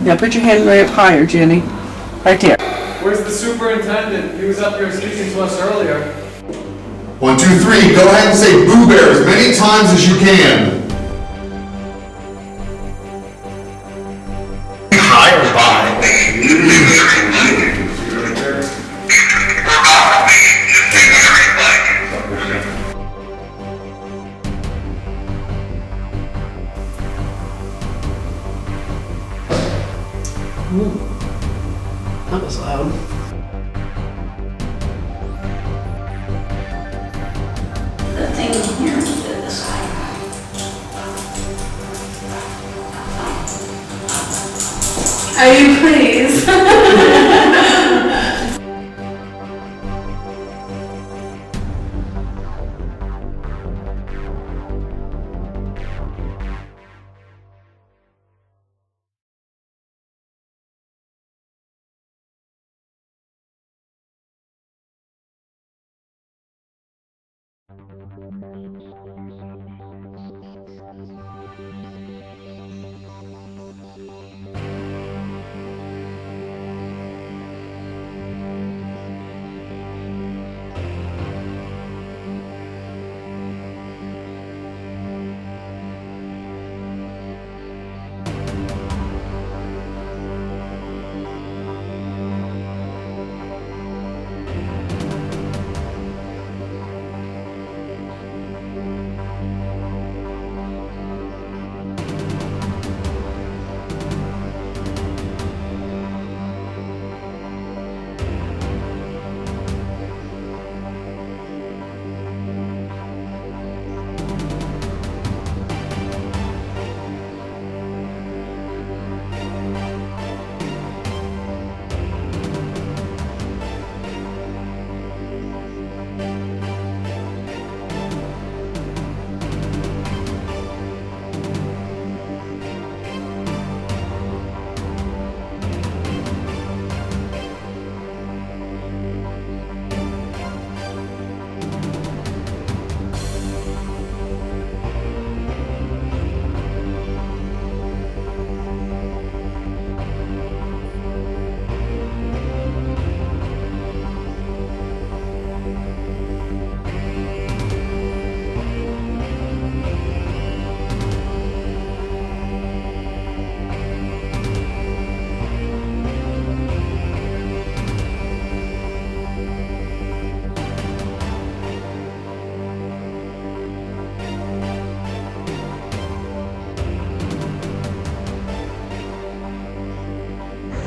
Yeah, put your hand way up higher, Jenny. Right there. Where's the superintendent? He was up here speaking to us earlier. 1, 2, 3. Go ahead and say Boo Bear as many times as you can. Higher by. That was loud. The thing here is this way. Are you please?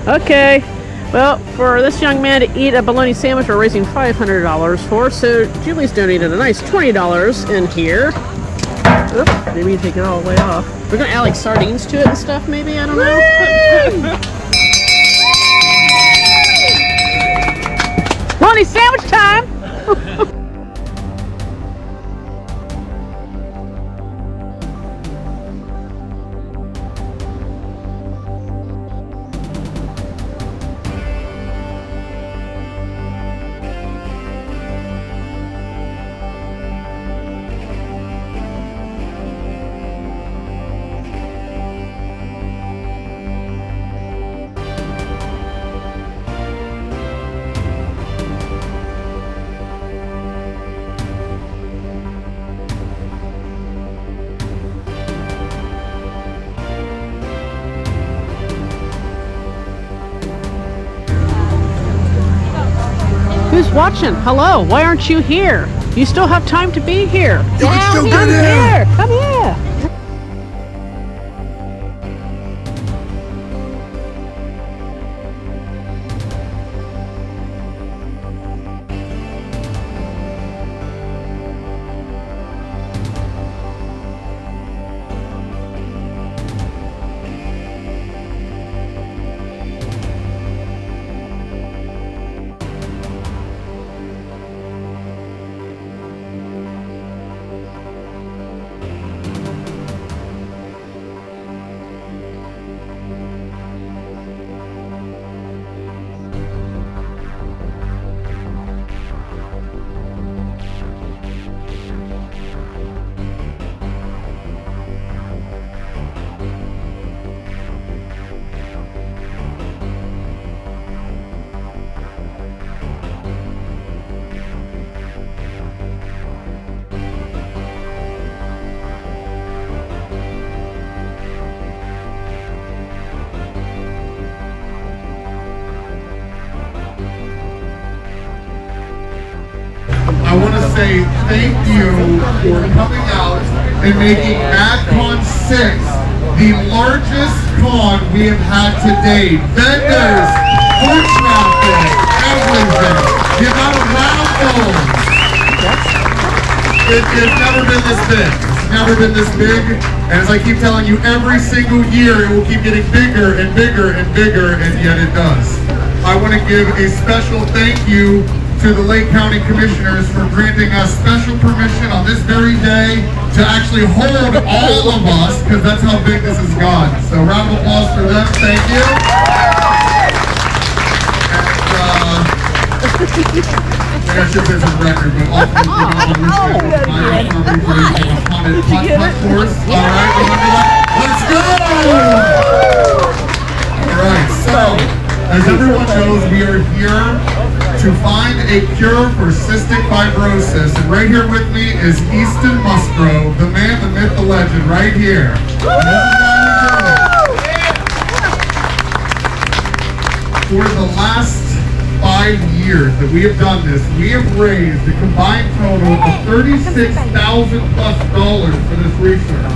Okay, well, for this young man to eat a bologna sandwich, we're raising $500 for. So Julie's donated a nice $20 in here. Oops, maybe you take it all the way off. We're gonna add like sardines to it and stuff, maybe. I don't know. Bologna sandwich time! Who's watching? Hello, why aren't you here? You still have time to be here. You can still get in. Come here. say thank you for coming out and making MadCon 6 the largest con we have had to date. Vendors, foot traffic, everything. The amount of raffles. It's never been this big. It's never been this big. And as I keep telling you, every single year it will keep getting bigger and bigger and bigger, and yet it does. I want to give a special thank you to the Lake County Commissioners for granting us special permission on this very day to actually hold all of us, because that's how big this has gotten. So round of applause for them. Thank you. And I should say this is record, but also haunted course. All right, let's go. All right, so as everyone knows, we are here to find a cure for cystic fibrosis. And right here with me is Easton Musgrove, the man, the myth, the legend, right here. For the last 5 years that we have done this, we have raised a combined total of $36,000+ for this research.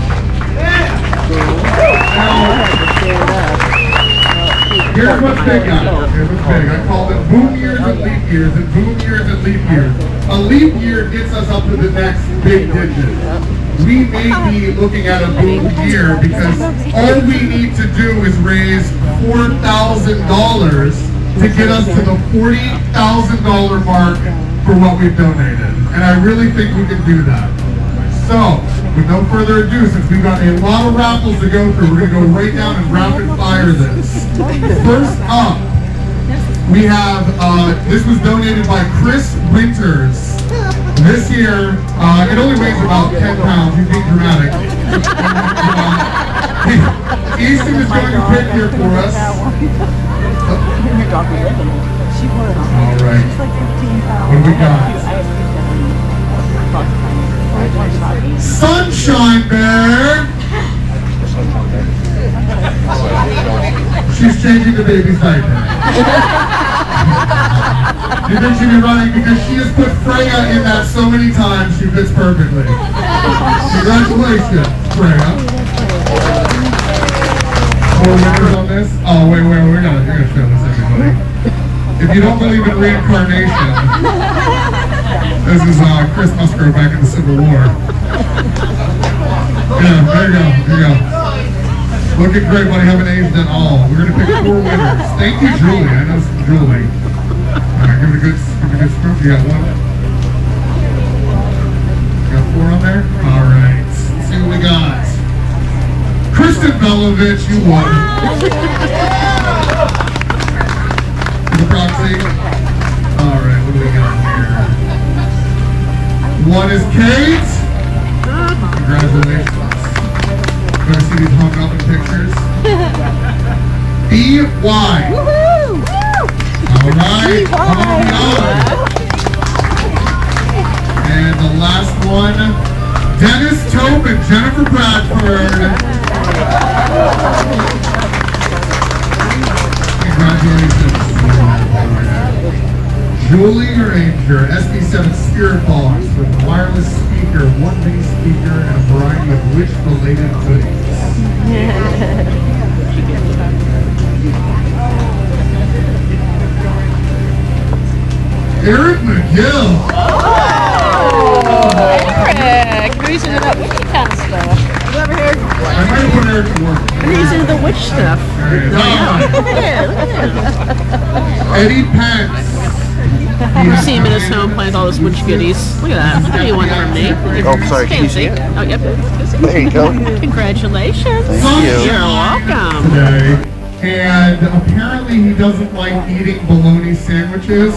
Here's what's big, guys. Here's what's big. I call them boom years and leap years, and boom years and leap years. A leap year gets us up to the next big digit. We may be looking at a boom year because all we need to do is raise $4,000 to get us to the $40,000 mark for what we've donated. And I really think we can do that. So, with no further ado, since we've got a lot of raffles to go through, we're going to go right down and rapid fire this. First up, we have, this was donated by Chris Winters. This year, it only weighs about 10 pounds, he's being dramatic. Easton is going to pick here for us. Alright, what do we got? Sunshine Bear! She's changing the baby's diaper. You think she'd be running because she has put Freya in that so many times she fits perfectly. Congratulations, Freya. More winners on this? Oh, wait, you're gonna show this everybody. If you don't believe in reincarnation, this is Chris Musgrove back in the Civil War. Yeah, there you go. Looking great, buddy. Haven't aged at all. We're gonna pick 4 winners. Thank you, Julie. I know some Julie. Give it a good scoop. You got 1. You got 4 on there? Alright. Let's see what we got. Kristen Belovich, you won. The proxy. Alright, what do we got here? 1 is Kate. Congratulations. Better see these hung up in pictures. B.Y. Alright, come on. And the last one, Dennis Tope and Jennifer Bradford. Congratulations. Julie Ranger, SB7 Spirit Box with wireless speaker, 1 mini speaker, and a variety of witch-related goodies. Eric McGill. Oh, Eric! He's into that witchy kind of stuff. You ever heard? I might have put Eric to work. He's into the witch stuff. There he is. Look at him. Eddie Pence. You see him in his home playing all those witch goodies. Look at that. What do you want from me? Oh, sorry, can you see it? Oh, yep. There you go. Congratulations. Thank you. You're welcome. Today. And apparently he doesn't like eating bologna sandwiches.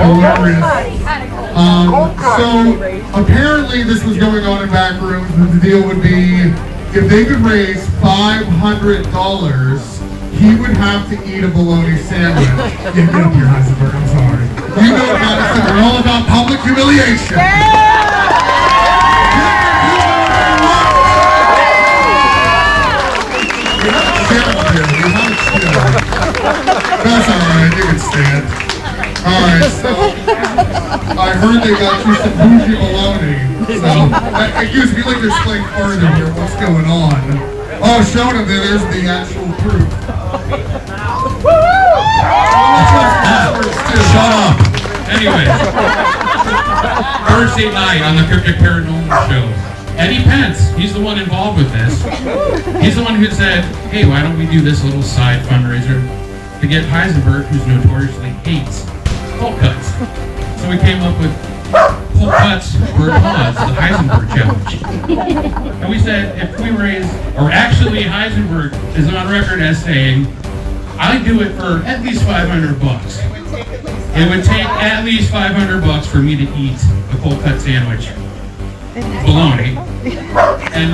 Hilarious. So apparently this was going on in back rooms. The deal would be if they could raise $500, he would have to eat a bologna sandwich. Get up here, Heisenberg. I'm sorry. You know Madison, we're all about public humiliation. That's alright, you can stand. Alright, so I heard they got you some bougie baloney. So, excuse me, like to explain further here what's going on. Oh, showing them that there's the actual proof. Shut up. Anyway, Thursday night on the Cryptic Paranormal show, Eddie Pence, he's the one involved with this. He's the one who said, hey, why don't we do this little side fundraiser to get Heisenberg, who's notoriously hates cold cuts. So we came up with cold cuts for a cause, the Heisenberg challenge. And we said, if we raise, or actually Heisenberg is on record as saying, I'd do it for at least $500. It would take at least $500 for me to eat a cold cut sandwich, bologna, and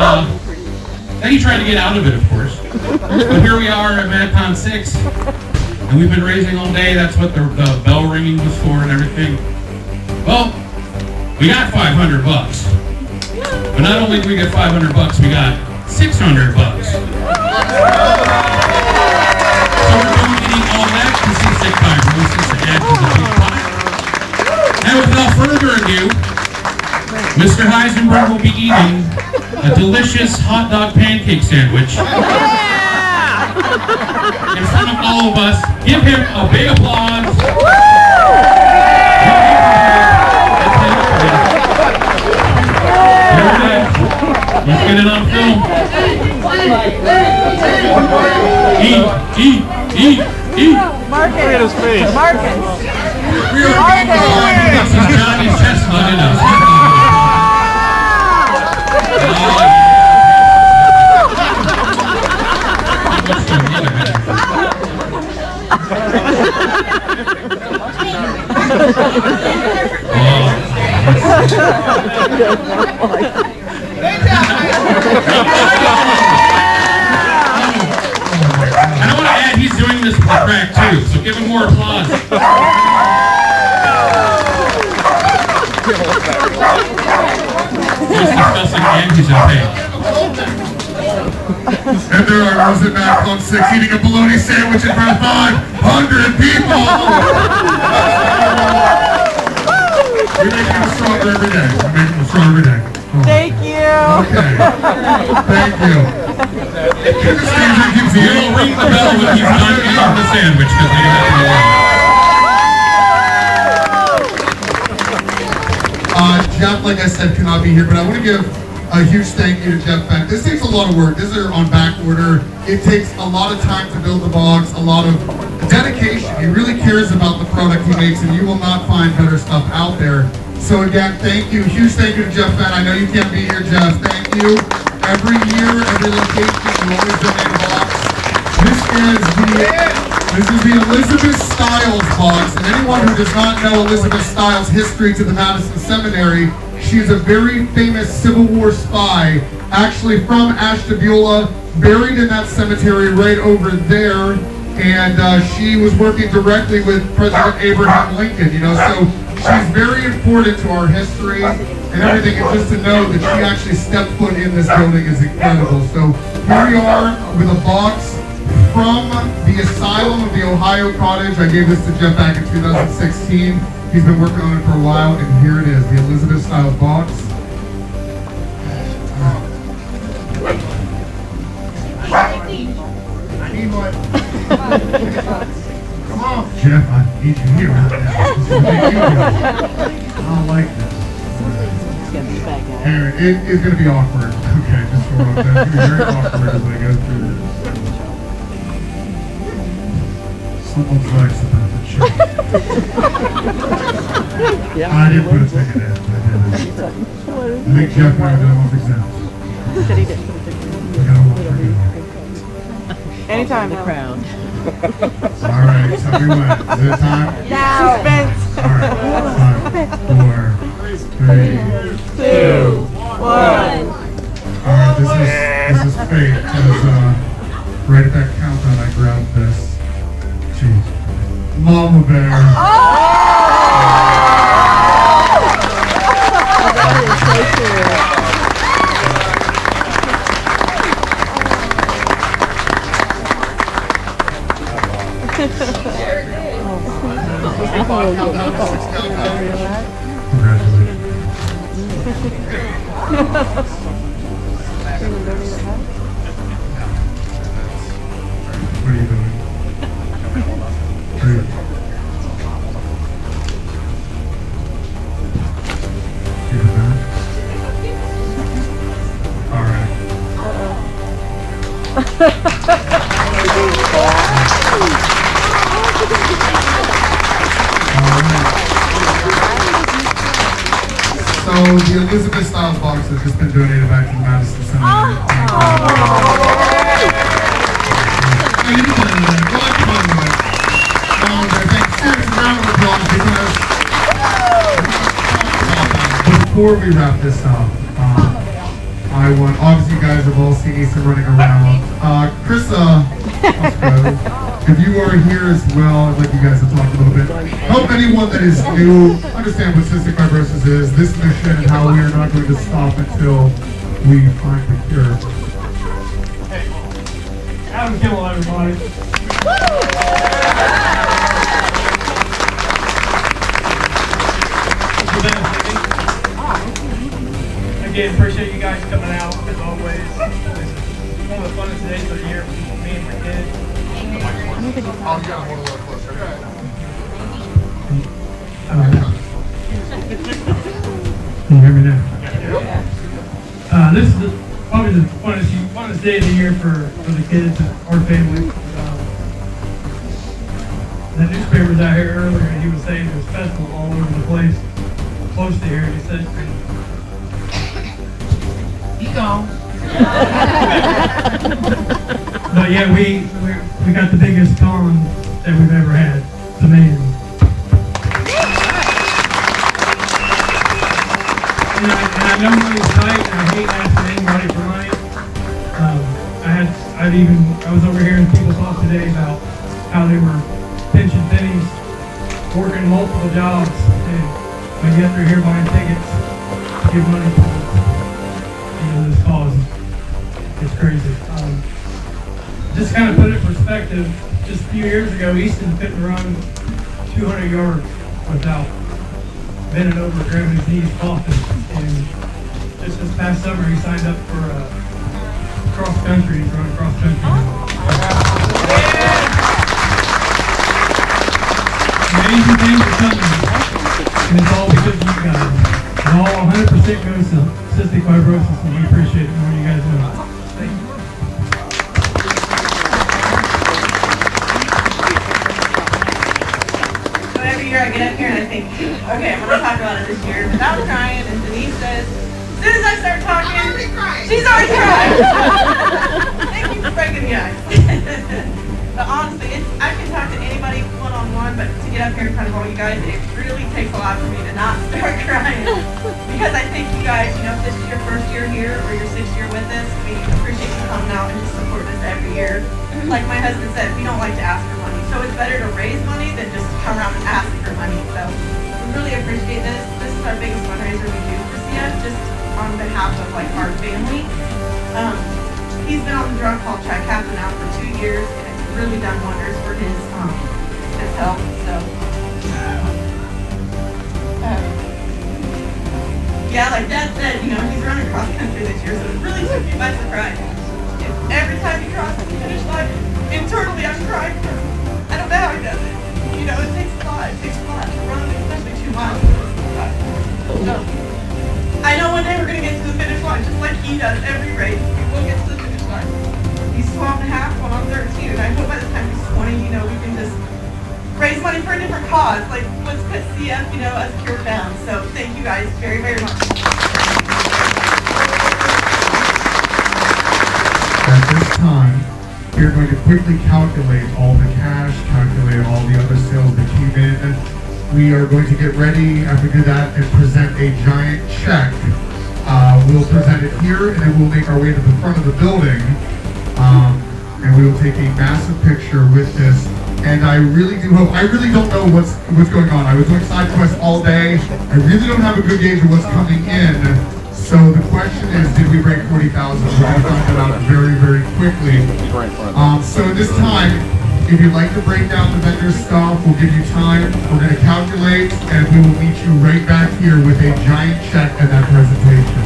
then he tried to get out of it, of course. But here we are at MadCon 6, and we've been raising all day. That's what the bell ringing was for and everything. Well, we got $500, but not only did we get $500, we got $600. So we're going to eat all that consistent fibrosis to add to the big pile. And without further ado, Mr. Heisenberg will be eating a delicious hot dog pancake sandwich in front of all of us. Give him a big applause. There it is. Let's get it on film. Eat. Look at his face. We are This is Johnny's chestnut in us. And I want to add, he's doing this with the crack too, so give him more applause. He's discussing and he's in pain. And there are those at MadCon 6 eating a bologna sandwich in front of 500 people! We're making them stronger every day. We're making them stronger every day. Thank you. Okay. Thank you. You'll ring the bell when he's done eating the sandwich, because they have to Jeff, like I said, cannot be here, but I want to give a huge thank you to Jeff Beck. This takes a lot of work. This is on back order. It takes a lot of time to build the box, a lot of dedication. He really cares about the product he makes, and you will not find better stuff out there. So again, thank you. Huge thank you to Jeff Beck. I know you can't be here, Jeff. Thank you. Every year, every location, you always donate a box. This is the Elizabeth Stiles box, and anyone who does not know Elizabeth Stiles' history to the Madison Seminary, she is a very famous Civil War spy, actually from Ashtabula, buried in that cemetery right over there, and she was working directly with President Abraham Lincoln, so she's very important to our history and everything, and just to know that she actually stepped foot in this building is incredible. So here we are with a box from the Asylum of the Ohio Cottage. I gave this to Jeff back in 2016. He's been working on it for a while, and here it is, the Elizabeth style box. I need one. Come on. Jeff, I need you here right now. This is what you do. I don't like this. Aaron, it is going to be awkward. Okay, just for what I'm saying. It's going to be very awkward as I go through this. Someone's legs about to change. I didn't put a ticket in. I didn't. I think Jeff and I did one exams. I gotta walk for you. Anytime. The crowd. Alright, so we went. Is it time? Now. Suspense. Alright. 5, 4, 3, 2, 1. Alright, this is fate, because right at that countdown I grabbed this. Jeez. Mama Bear. 5 countdown to 6 countdown. What are you doing? All right. So the Elizabeth Styles box has just been donated back to the Madison Center. Before we wrap this up, I want, obviously you guys have all seen Ethan running around. Krista, if you are here as well, I'd like you guys to talk a little bit. Help anyone that is new understand what cystic fibrosis is, this mission, and how we are not going to stop until we find the cure. Adam Kimmel, everybody. Again, appreciate you guys coming out as always. It's one of the funnest days of the year for me and my kids. Can you hear me now? This is probably the funnest day of the year for the kids and our family. The newspaper's out here earlier, and he was saying there's festivals all over the place close to here, and he said, but yeah, we got the biggest con that we've ever had. It's amazing. And I know money's tight, and I hate asking anybody for money. I was over here and people talked today about how they were pinching pennies, working multiple jobs, and yet they're here buying tickets to give money to this cause. It's crazy. Just kind of put it in perspective, just a few years ago, Easton couldn't run 200 yards without bending over, grabbing his knees, coughing. And just this past summer, he signed up for cross country. He's running cross country. Amazing things are coming, and it's all because of you guys. And all 100% goes to cystic fibrosis, and we appreciate it more than you guys know. Thank you. So every year I get up here and I think, okay, I'm going to talk about it this year without crying, and Denise says, as soon as I start talking, she's already crying. Thank you for breaking the ice. But honestly, I can talk to anybody one-on-one, but to get up here in front of all you guys, it really takes a lot for me to not start crying. Because I think you guys, if this is your first year here or your 6th year with us, we appreciate you coming out and just supporting us every year. Like my husband said, we don't like to ask for money. So it's better to raise money than just come around and ask for money. So we really appreciate this. This is our biggest fundraiser we do for CF, just on behalf of our family. He's been on the drug called Trikafta now for 2 years, and it's really done wonders for his health. So yeah, like Dad said, he's running cross country this year, so it really took me by surprise. And every time he crosses the finish line, internally I'm crying for him. I don't know how he does it. It takes a lot. It takes a lot to run, especially 2 miles. So I know one day we're going to get to the finish line, just like he does every race. We will get to the finish line. He's 12 and a half, going on 13, and I hope by the time he's 20, we can just raise money for a different cause. Like, let's put CF, as a cure down. So thank you guys very, very much. At this time, we're going to quickly calculate all the cash, calculate all the other sales that came in. We are going to get ready after we do that and present a giant check. We'll present it here, and then we'll make our way to the front of the building. And we will take a massive picture with this. And I really do hope, I really don't know what's going on. I was doing side quests all day. I really don't have a good gauge of what's coming in. So the question is, did we break 40,000? We're going to find that out very, very quickly. So this time, If you'd like to break down the vendor stuff, we'll give you time. We're going to calculate, and we will meet you right back here with a giant check at that presentation.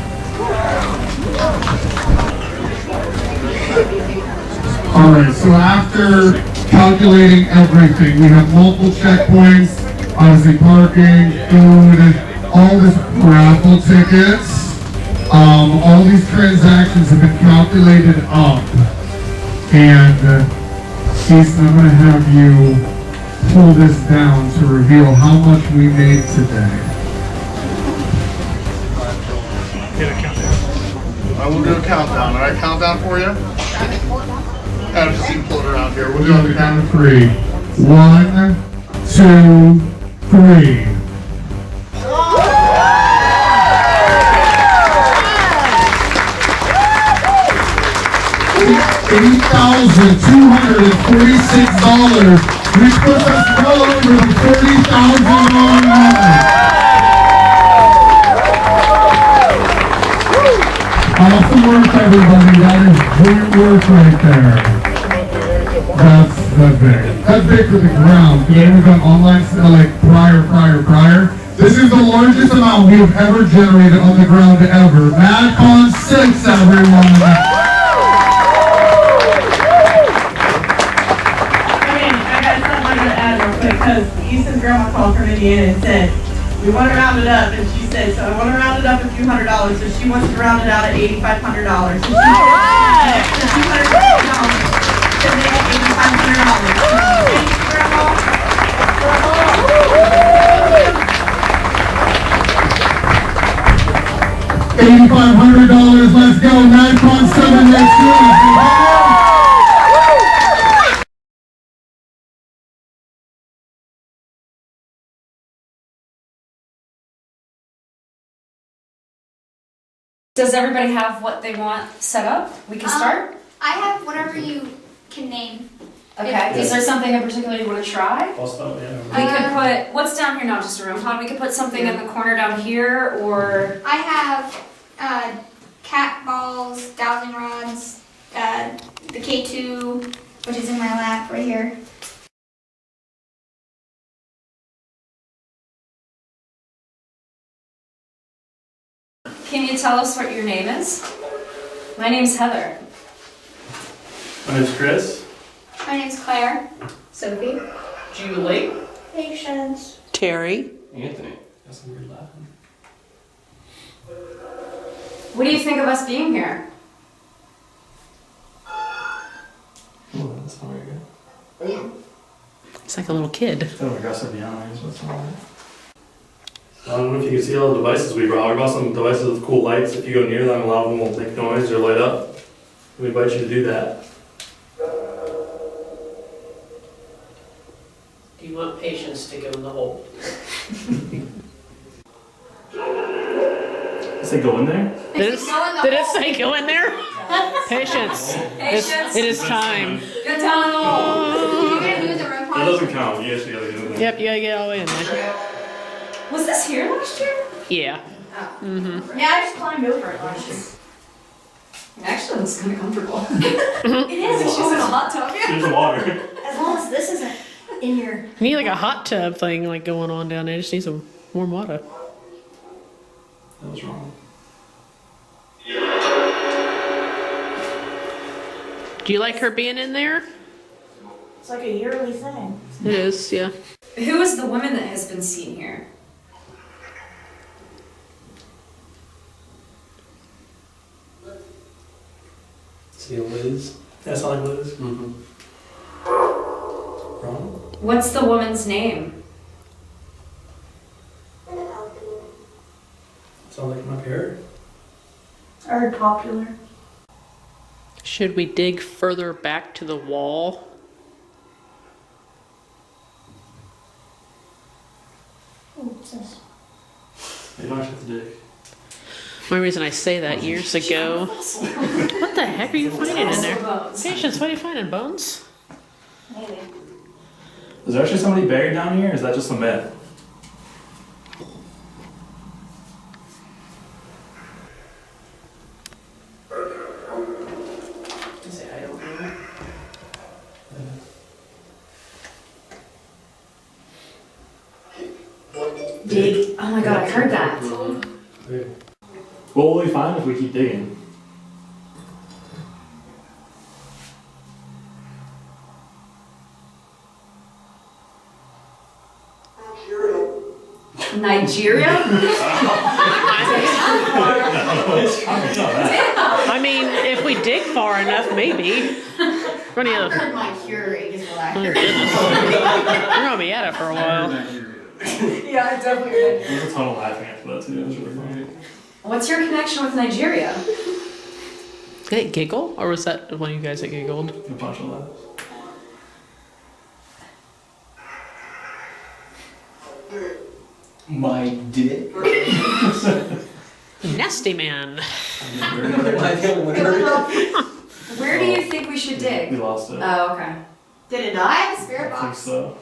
All right, so after calculating everything, we have multiple checkpoints, obviously parking, food, all this raffle tickets. All these transactions have been calculated up. And Jason, I'm going to have you pull this down to reveal how much we made today. I will do a countdown. All right, countdown for you? I've just seen float around here. We'll do on the count of 3. 1, 2, 3. $8,246, which puts us well over the $30,000 mark. Awesome work, everybody. That is great work right there. That's big. That's big for the ground. Today we've done online, like prior. This is the largest amount we have ever generated on the ground ever. MadCon 6, everyone. Because Easton's grandma called from Indiana and said, we want to round it up. And she said, so I want to round it up a few $100. So she wants to round it out at $8,500. So she $250 to make it $8,500. Thank you, Grandma. $8,500, let's go. MadCon 7 next week. Does everybody have what they want set up? We can start? I have whatever you can name. Okay. Is there something in particular you want to try? I'll start, yeah. We could put, what's down here now, just a room, Todd? We could put something in the corner down here, or... I have cat balls, dowsing rods, the K2, which is in my lap right here. Can you tell us what your name is? My name's Heather. My name's Chris. My name's Claire. Sophie. Julie. Patience. Terry. Anthony. That's a weird laugh. What do you think of us being here? Oh, that's not very good. It's like a little kid. It's kind of aggressive, to be honest. What's wrong with it? I don't know if you can see all the devices we brought. We brought some devices with cool lights. If you go near them, a lot of them won't make noise or light up. We invite you to do that. Do you want Patience to go in the hole? Does it go in there? Did it say go in there? Patience. Patience. It is time. Good time. You're gonna do the room That party? doesn't count. You actually gotta do it. Yep, you gotta get all the way in there. Was this here last year? Yeah. Yeah, I just climbed over it last year. It actually looks kind of comfortable. It is. She's in a hot tub. There's the water. As long as this isn't in your... You need like a hot tub thing like going on down there. Just need some warm water. That was wrong. Do you like her being in there? It's like a yearly thing. It is, yeah. Who is the woman that has been seen here? See Liz? That's not like Liz? Mm-hmm. Ron? What's the woman's name? Sound like my parrot? Or popular. Should we dig further back to the wall? What's this? You don't have to dig. One reason I say that years ago. What the heck are you finding in there? Patience, what are you finding? Bones? Maybe. Is there actually somebody buried down here, or is that just a myth? Dig. Oh my god, I heard that. Well, we'll be fine if we keep digging. Nigeria? I mean, if we dig far enough, maybe. Running out of. heard my Keurig is what I Oh, heard. goodness. We're gonna be at it for a while. Yeah, I definitely heard. There was a ton of laughing after that too. It was really funny. What's your connection with Nigeria? Did it giggle, or was that one of you guys that giggled? A bunch of laughs. My dick. Nasty man. Where do you think we should We dig? lost it. Oh, okay. Did it die? The spirit I think box? so.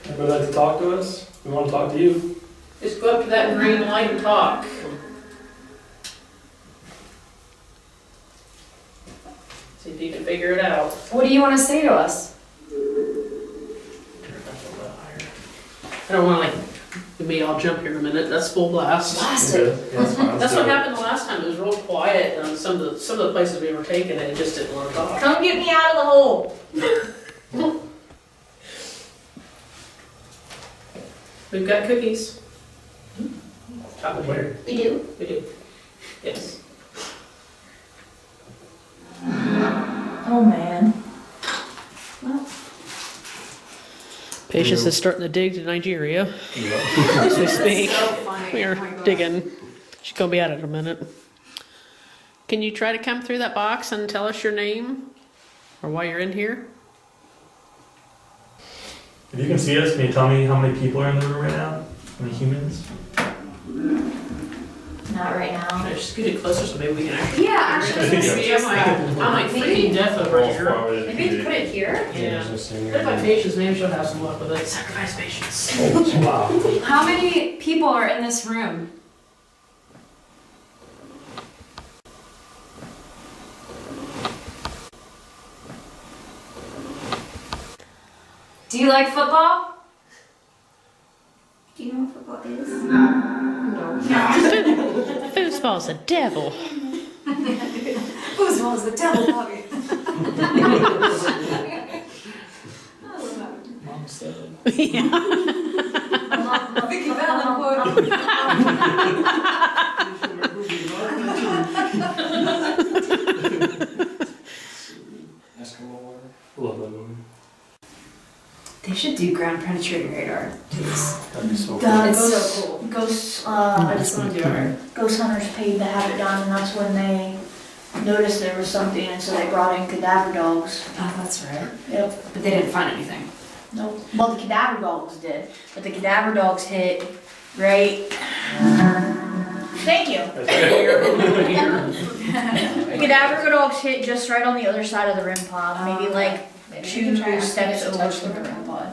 Everybody like to talk to us? We want to talk to you. Just go up to that green light and talk. See if you can figure it out. What do you want to say to us? I don't want to maybe I'll jump here in a minute. That's full blast. Blasted. Yeah, that's fine. That's what happened the last time. It was real quiet on some of the places we were taking, and it just didn't want to talk. Come get me out of the hole. We've got cookies. Chocolate here. We do. We do. Yes. Oh, man. Patience is starting to dig to Nigeria as we speak. So funny. We are Oh my God. digging. She's gonna be at it in a minute. Can you try to come through that box and tell us your name or why you're in here? If you can see us, can you tell me how many people are in the room right now? How many humans? Not right Can now. I just get it closer so maybe we can actually? Yeah, actually, Yeah. let's See, I'm like freaking deaf over here. maybe put it here. Yeah. What if my patience, maybe she'll have some luck with it. Sacrifice patience. Wow. How many people are in this room? Do you like football? Do you know what football is? Foosball's a devil. Foosball is the devil, Bobby. Mom said. Yeah. Vicky Fallon quote. Love that movie. They should do ground penetrating radar, please. That'd be so It's Ghost, so cool. Ghost, I just want to do it. ghost hunters paid to have it done, and that's when they noticed there was something, and so they brought in cadaver dogs. Oh, that's right. Yep. But they didn't find anything. Nope. Well, the cadaver dogs did, but the cadaver dogs hit right. Thank you. The cadaver dogs hit just right on the other side of the rim pod, maybe like two steps over from the rim pod.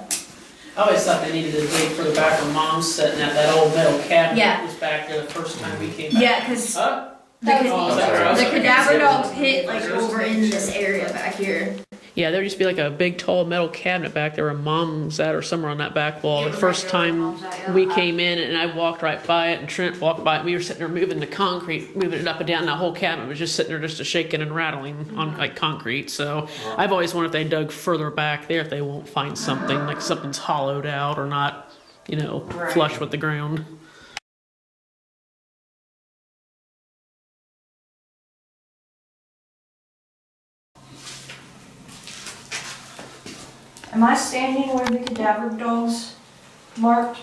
I always thought they needed to dig further back when Mom's sitting at that old metal cabinet Yeah. that was back there the first time we came back. Yeah, because Huh? the Oh, sorry. cadaver dogs hit like over in this area back here. Yeah, there used to be like a big tall metal cabinet back there where Mom's at or somewhere on that back wall. The first time we came in and I walked right by it and Trent walked by it. We were sitting there moving the concrete, moving it up and down. That whole cabinet was just sitting there just shaking and rattling on like concrete. So I've always wondered if they dug further back there if they won't find something, like something's hollowed out or not, flush with the ground. Am I standing where the cadaver dogs marked?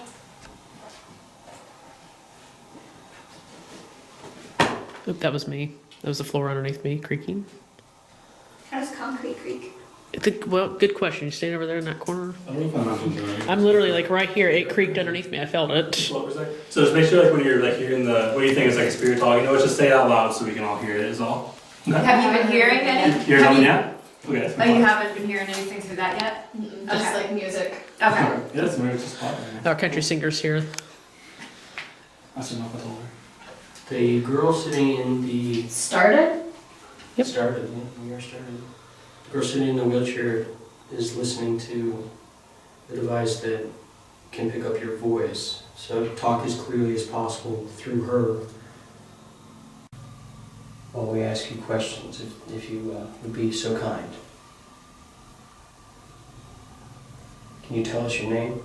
Oop, that was me. That was the floor underneath me creaking. How does concrete creak? Well, good question. You staying over there in that corner? I don't know if I'm not doing I'm literally like right here. It creaked underneath me. I felt it. So just make sure when you're in the, what do you think is like a spirit talk, it's just say it out loud so we can all hear it is all. Okay. Have you been hearing any? You're Have nothing you- yet? Okay, that's Oh, you fine. haven't been hearing anything through that yet? Just like music. Okay. Yeah, that's weird, it's just hot. Our country singers here. I should know if I told her. The girl sitting in the Started? Yep. started. Yeah, we are started. The girl sitting in the wheelchair is listening to the device that can pick up your voice. So talk as clearly as possible through her while we ask you questions, if you would be so kind. Can you tell us your name?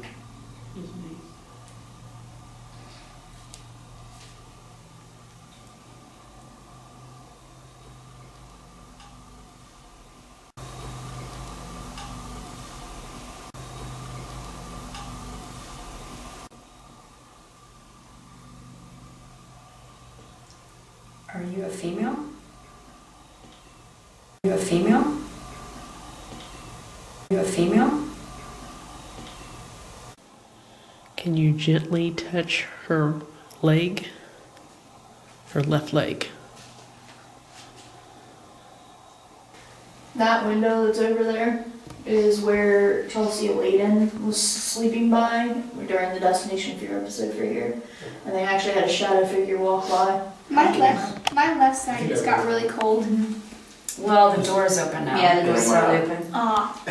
Are you a female? Are you a female? Are you a female? Can you gently touch her leg? Her left leg. That window that's over there is where Chelsea Layden was sleeping by during the Destination Fear episode for here. And they actually had a shadow figure walk by. My left side just got really cold. Well, the door's open now. Yeah, the door's open. Aw.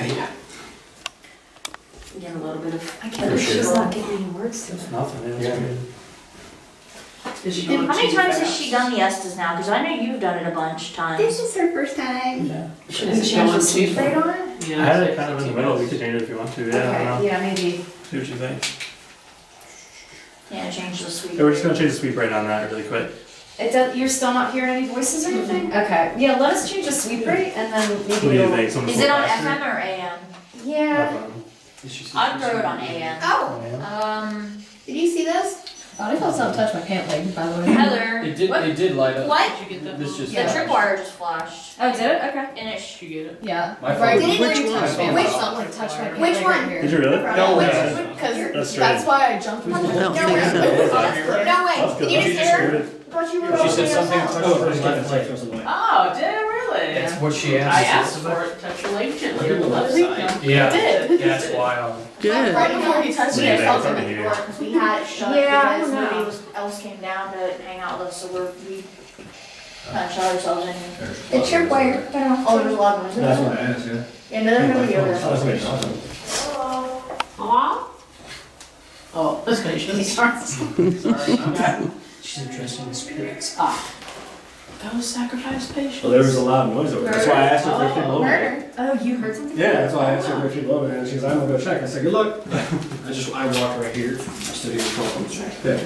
Get a little bit of. I For can't believe sure. she's not getting any words to It's nothing, it's good. Is she How going many too times fast? has she done the Estes now? Because I know you've done it a bunch of times. This is her first time. Yeah. Is She it change going the too sweep far? rate on it? I Yeah. had it kind of in the middle, we could change it if you want to, yeah, I don't know. Okay, yeah, maybe. See what you think. Yeah, change the sweep. Yeah, we're just gonna change the sweep rate on that really quick. It does, you're still not hearing any voices or anything? Okay, yeah, let us change the sweep rate and then maybe What do you it'll. think? Someone's Is it on faster? FM or AM? Yeah. I'd throw it on AM. Oh, did you see those? I felt something touch my pant leg, by the way. Heather, It did light up. what? Did you get that? This just The tripwire just flashed. Oh, did it? Okay. And it Did you get it? Yeah. My Right. phone- Did Which it? one? Which Someone touched my Which pant one? right here. Did you really? No way. Because That's that's right. why I jumped. No I don't way. think so. No way. That's good. Did you That's just hear good. her? I thought you were She said over something there. touched Oh, her just left leg. Oh, did it really? That's what she I asked. asked for it, touch your leg gently on the left side. Yeah. It did. That's why. Good. Right before he touched What do me, you I think? felt It's it over in the here. door. Because we had it shut Yeah, I because don't know. nobody else came down to hang out with us, so we kind of shot ourselves in here. The tripwire. Oh, there's a lot of noise. what I asked, yeah. Yeah, no, they're gonna be over there. Aw. Oh, this patient starts. Sorry, okay. She's addressing the spirits. Those sacrifice patients. Well, there was a loud noise over there. That's why I asked her if there's people over there. Murder. Oh, you heard something? Yeah, that's why I asked her if there's people over there. And she goes, I'm gonna go check. I said, good luck. I walked right here. I stood here for a check. Yeah.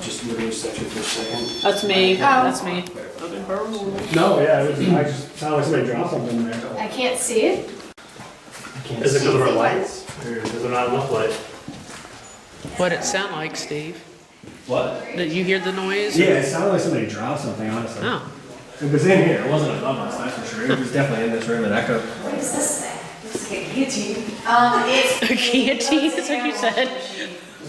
Just literally touch it for a second. That's me. Oh. That's me. No, yeah, it was, I just sounded like somebody dropped something in there. I can't see it. Is it because of our lights? Or is there not enough light? What'd it sound like, Steve? What? Did you hear the noise? Yeah, it sounded like somebody dropped something, honestly. Oh. It was in here. It wasn't above us, that's for sure. It was definitely in this room and echoed. What is this thing? This is a guillotine. It's. A guillotine, is what you said.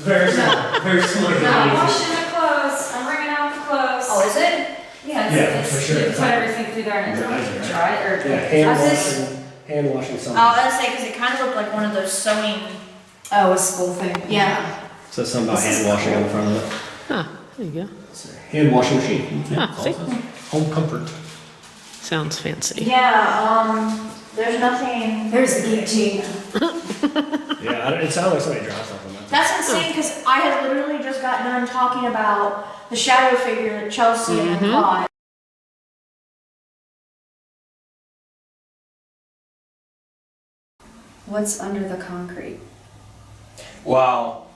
Very similar. Very similar to I'm the washing the clothes. I'm bringing out the clothes. Oh, is it? Yeah, Yeah, it's, for sure. you put everything through there and Dries it's it, dry or Yeah, hand does it? washing, hand washing something. Oh, I was gonna say, because it kind of looked like one of those sewing. Oh, a school thing. Yeah. Says something about hand washing on the front of it. Huh, there you go. Hand washing machine. Ah, see? Home comfort. Sounds fancy. Yeah, there's nothing. There's the guillotine. Yeah, it sounded like somebody dropped something. That's insane, because I had literally just got done talking about the shadow figure that Chelsea and caught. What's under the concrete? Wow.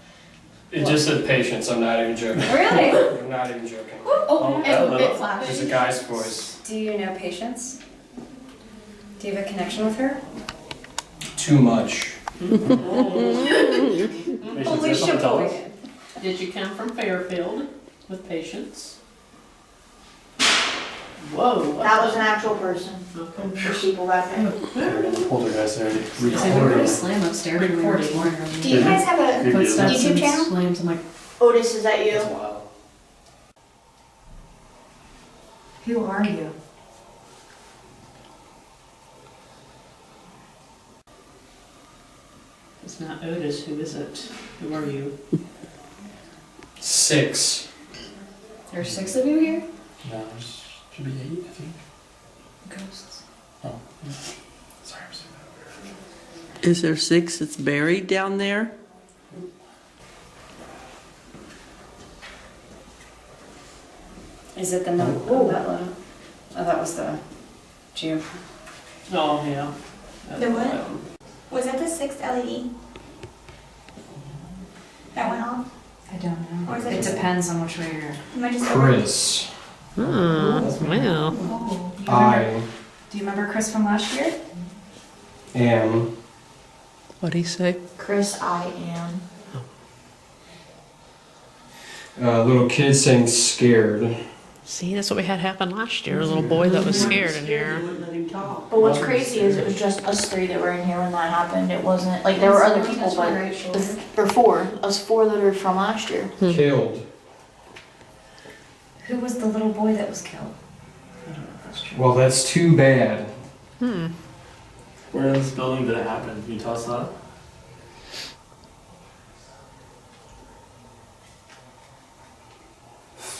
It just said patience. I'm not even joking. Really? I'm not even joking. Oh, that and little- it flashed. There's a guy's voice. Do you know Patience? Do you have a connection with her? Too much. Holy shit. Did you come from Fairfield with patients? Whoa. That was an actual person. There's people back there. Poltergeist already. They were pretty slam upstairs when we were exploring them. Do you guys have a Footsteps YouTube and channel? slams. I'm like, Otis, is that you? That's wild. Who are you? it's not Otis. Who is it? Who are you? 6. There's 6 of you here? No, there should be 8, I think. Ghosts. Oh, yeah. Sorry, I'm saying Is there 6 that's buried down there? Is it the note? Oh, that letter. Oh, that was the Jew. Oh, yeah. The what? Was that the 6th LED? That went off? I don't know. Or is It depends on which way you're. Am I just Chris. Wow. I Do you remember Chris from last year? am. What'd he say? Chris, I am. Little kid saying scared. See, that's what we had happen last year. A little boy that was scared in here. But what's crazy is it was just us 3 that were in here when that happened. It wasn't, like, there were other people, but, or 4, us 4 that are from last year. Killed. Who was the little boy that was killed? I don't know if that's true. Well, that's too bad. Where in this building did it happen? Can you tell us that?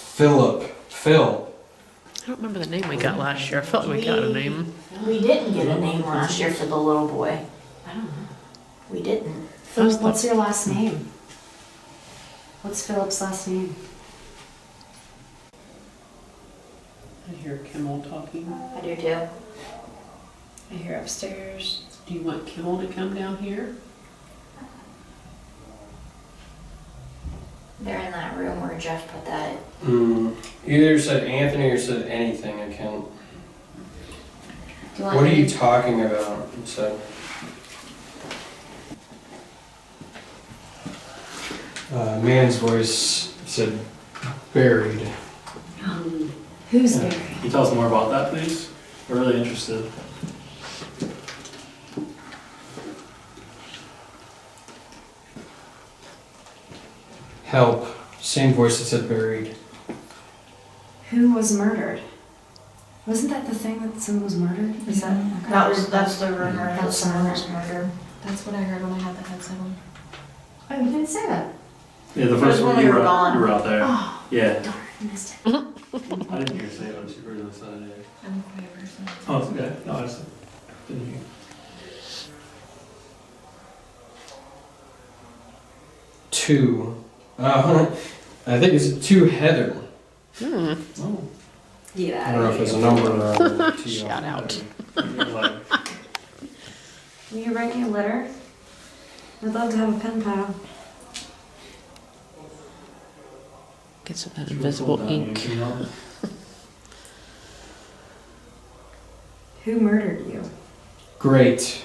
Phil. I don't remember the name we got last year. I felt like we got a name. We didn't get a name last year for the little boy. I don't know. We didn't. Phil, what's your last name? What's Philip's last name? I hear Kimmel talking. I do too. I hear upstairs. Do you want Kimmel to come down here? They're in that room where Jeff put that. Either said Anthony or said anything. I can't. Do you want What are me you to- talking about? It said. Man's voice said buried. Who's buried? Can you tell us more about that, please? We're really interested. Help. Same voice that said buried. Who was murdered? Wasn't that the thing that someone was murdered? Is that? That's the rumor that someone was murdered. That's what I heard when I had the headset on. Oh, you didn't say that. Yeah, the It first was one when you we were were gone. out there. Oh, Yeah. darn, I missed it. I didn't hear you say it on Super Bowl Sunday. I'm a quiet person. Oh, it's okay. No, I just didn't hear. 2. I think it's 2 Heather. Oh. Yeah. I don't know if it's a number or a T. Shout out. Will you write me a letter? I'd love to have a pen pal. Get some of that invisible ink. Who murdered you? Great.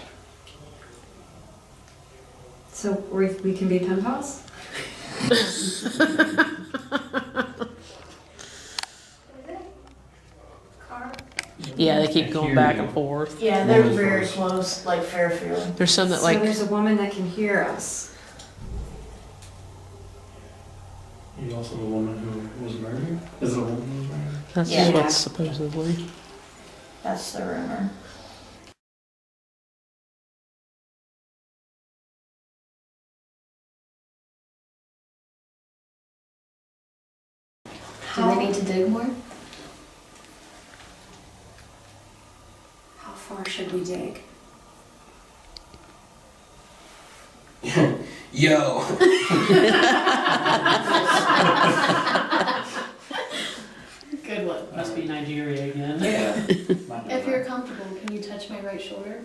So we can be pen pals? Yeah, they keep going back and forth. Yeah, they're very close, like Fairfield. There's some that So like. there's a woman that can hear us. You also the woman who was murdered? Is it a woman who was murdered? That's Yeah. what's supposedly. That's the rumor. Do we need to dig more? How far should we dig? Yo. Good one. Must be Nigeria again. Yeah. If you're comfortable, can you touch my right shoulder?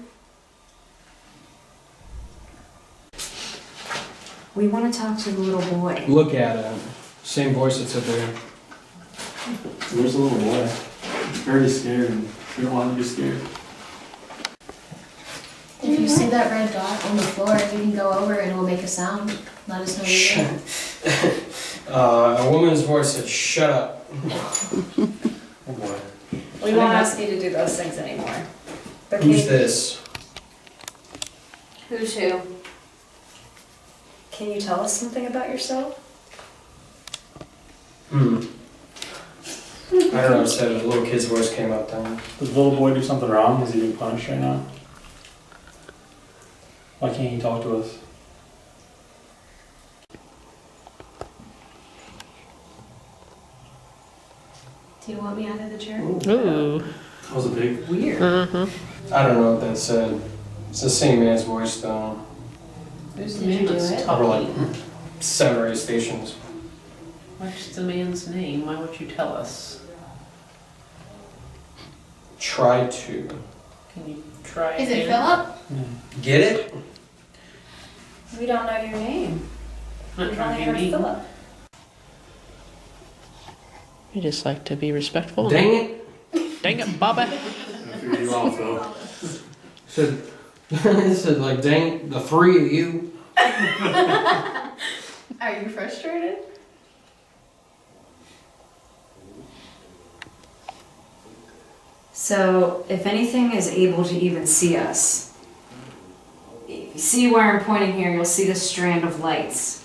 We want to talk to the little boy. Look at him. Same voice that said there. Where's the little boy? He's very scared and we don't want him to be scared. If you see that red dot on the floor, you can go over and it will make a sound. Let us know you're there. A woman's voice said, shut up. Oh boy. We won't ask you to do those things anymore. But Who's this? Who's who? Can you tell us something about yourself? I don't know, it said a little kid's voice came up then. Does the little boy do something wrong? Is he being punished right now? Why can't he talk to us? Do you want me out of the chair? Ooh. That was a big. Weird. Uh-huh. I don't know what that said. It's the same man's voice though. Who's the Did you man do that's it? Over like talking? 7 or 8 stations. What's the man's name? Why won't you tell us? Try to. Can you try Is it again? Philip? Get it? We don't know your name. I'm not We've trying only to heard be mean. Philip. You just like to be respectful. Dang it. Dang it, Bubba. I figured you off though. Said, it said like, dang it, the 3 of you. Are you frustrated? So, if anything is able to even see us, if you see where I'm pointing here, you'll see the strand of lights.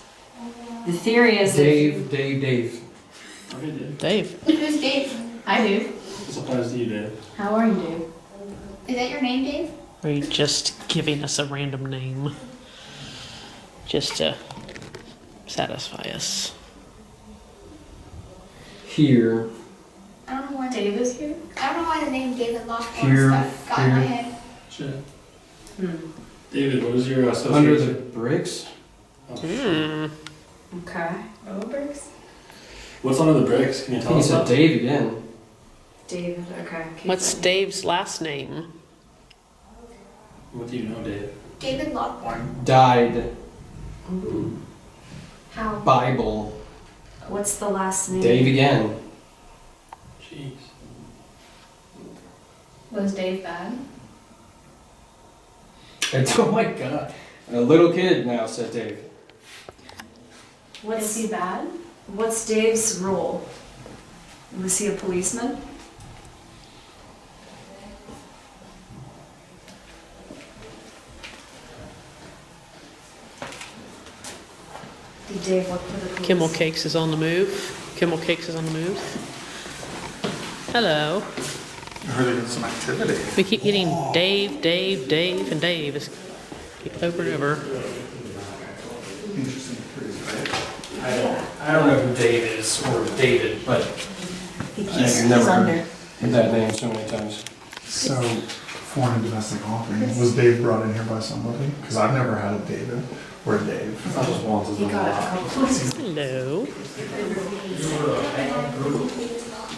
The theory is that Dave. Dave. Who's Dave? Hi, Dave. Surprised you did. How are you, Dave? Is that your name, Dave? Or are you just giving us a random name? Just to satisfy us. Here. I don't know why Dave is here? I don't know why the name David Lockmore Here, got in my here. head. Shit. David, what was your association? Under the bricks? Okay. Roberts? What's under the bricks? Can you tell He us said that? Dave again. David, okay. What's Dave's last name? What do you know, Dave? David Lockmore. Died. How? Bible. What's the last name? Dave again. Jeez. Was Dave bad? It's, oh my god. A little kid now, said Dave. What's Is he bad? What's Dave's role? Was he a policeman? Did Dave work for the police? Kimmel Cakes is on the move. Kimmel Cakes is on the move. Hello. I heard there's some activity. We keep getting Dave, Dave, Dave, and Dave. It's keep over and over. Interesting phrase, right? I don't know who Dave is or David, but He's I've never under. heard that name so many times. So, foreign and domestic offering, was Dave brought in here by somebody? Because I've never had a David or a Dave. I just wanted He to got it a couple times. Hello.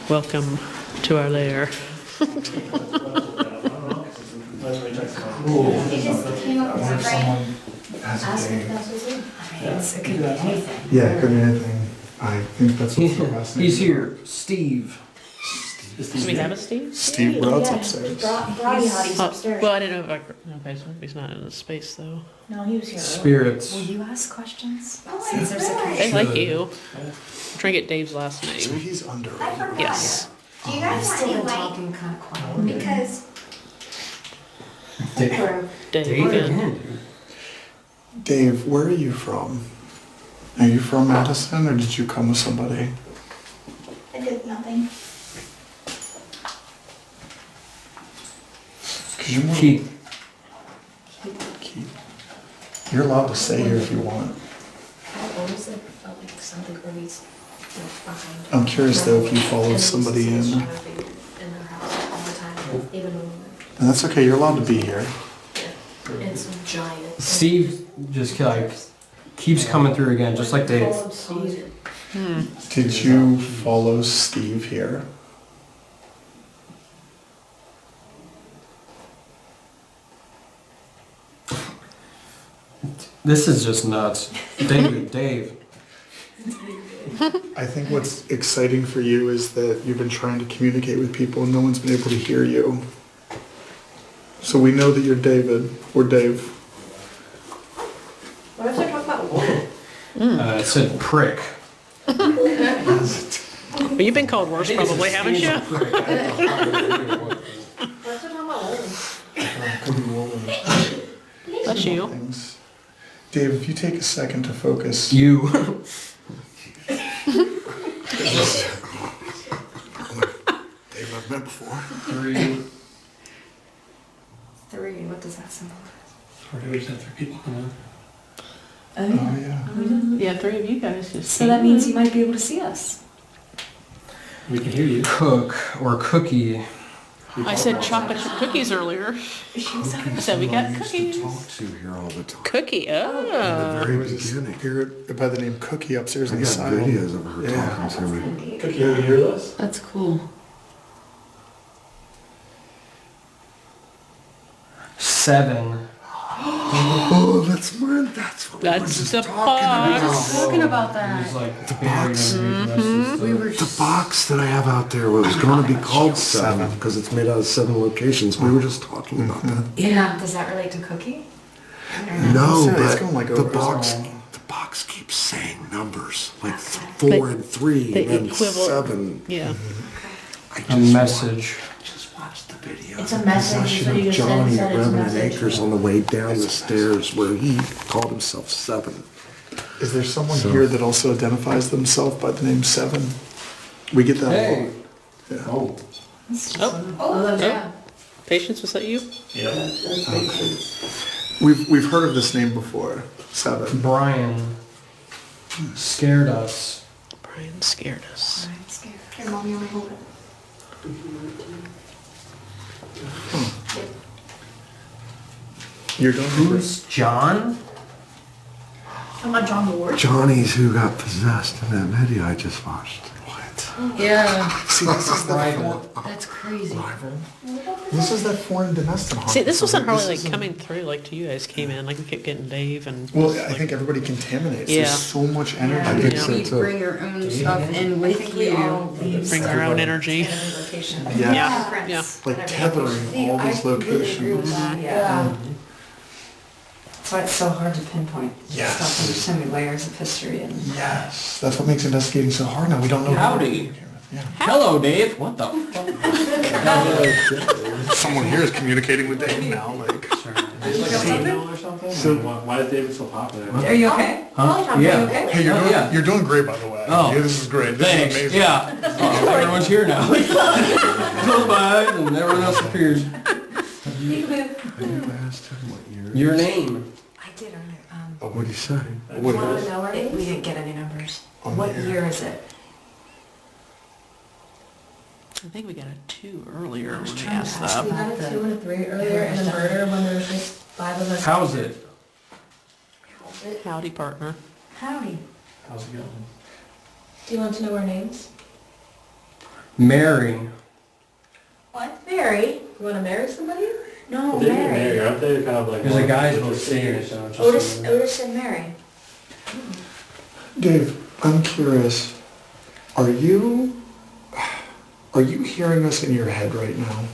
Welcome to our lair. He just came up with What a if brain. someone has Ask a him if Dave? that's his name. I mean, it could be anything. Yeah, it could be anything. I think that's what's the last name. He's here. Steve. Do we have a Steve? Steve Broad's Yeah, upstairs. Brody Hottie's Oh, upstairs. well, I didn't know if I. Okay, so he's not in the space though. No, he was here earlier. Spirits. Will you ask questions? Oh, Since there's a my They God. like you. I'm trying to get Dave's last So name. he's I underrated. forgot. Yes. Do you I've guys still been want to talking kind of quiet. Because Dave. Dave Dave again. again. Dave, where are you from? Are you from Madison or did you come with somebody? I did nothing. Because you're more. Keith. Keith. You're allowed to stay here if you want. How old is it? Felt like something where he's behind. I'm curious though if you followed And somebody he's in. trying to be in their house all the time, even when And that's okay, you're allowed to be here. it's giant. Steve just like keeps coming through again, just like Dave. Full of Steve. Did you follow Steve here? This is just nuts. Dave. I think what's exciting for you is that you've been trying to communicate with people and no one's been able to hear you. So we know that you're David, or Dave. What if they're talking about woman? It said prick. Well, you've been called worse, probably, haven't you? What if they're talking about woman? Could be woman. That's you. Things. Dave, if you take a second to focus. You. Dave, I've met before. 3. 3, what does that symbolize? We just had 3 people come in. Oh, Oh, yeah. Yeah, 3 of you guys just. So that means you might be able to see us. We can hear you. Cook or cookie. I said chocolate chip cookies earlier. I said we got cookies. Talk to here all the time. Cookie, oh. There was here by the name Cookie upstairs I in the got side. videos of her talking to me. Cookie, you hear this? That's cool. 7. Oh, that's mine. That's what we were That's just the talking box. about. Talking about that. It was like The buried box. underneath the rest of the We were The box that I have out there was going to be called 7 because it's made out of 7 locations. We were just talking about that. Yeah. Does that relate to Cookie? No, It's but going like the over box keeps saying numbers like 4 and 3 the and equivalent. 7. Yeah. A message. Just watch the video. It's a message, so you just Johnny said at it's a Revenant message. Acres on the way down the stairs where he called himself 7. Is there someone here that also identifies themselves by the name Seven? We get that a Hey. lot. Yeah. Oh. Oh, yeah. Patience, was that you? Yeah. We've heard of this name before. Seven. Brian scared us. Brian scared us. Here, Mom, you want to hold it? You're doing Who's John? I'm not John Ward. Johnny's who got possessed in that video I just watched. Yeah. See, this is that Private. That's crazy. This is that foreign domestic haunt. See, this wasn't really like isn't- coming through like to you guys came in. Like we kept getting Dave and. Well, I think everybody contaminates. Yeah. There's so much I energy. think so You too. bring your own stuff in with you. Bring their own energy. Yeah. Yeah. Yeah. Like tethering all these locations. Yeah. That's why it's so hard to pinpoint Yes. stuff. And there's so many layers of history and. Yes. That's what makes investigating so hard now. We don't know. Howdy. Yeah. Hello, Dave. What the? Someone here is communicating with Dave now. Like. So why is David so popular? Are you okay? Huh? Yeah. Hey, you're doing great, by the way. Oh. Yeah, this is great. This Thanks. is amazing. Yeah. Oh, everyone's here now. Go by and everyone else appears. Your name. I did earlier. Oh, what did he say? What Want is to know our name? We didn't get any numbers. On What the year is it? I think we got a 2 earlier when we trying to asked ask that. We had a 2 and a 3 earlier in a murder when there was just 5 of us. How's it? Howdy, partner. Howdy. How's it going? Do you want to know our names? Mary. What? Mary? You want to marry somebody? No, David and Mary. Mary, aren't they kind of like? There's a guy's one both saying it. Otis and Mary. Dave, I'm curious. Are you hearing us in your head right now?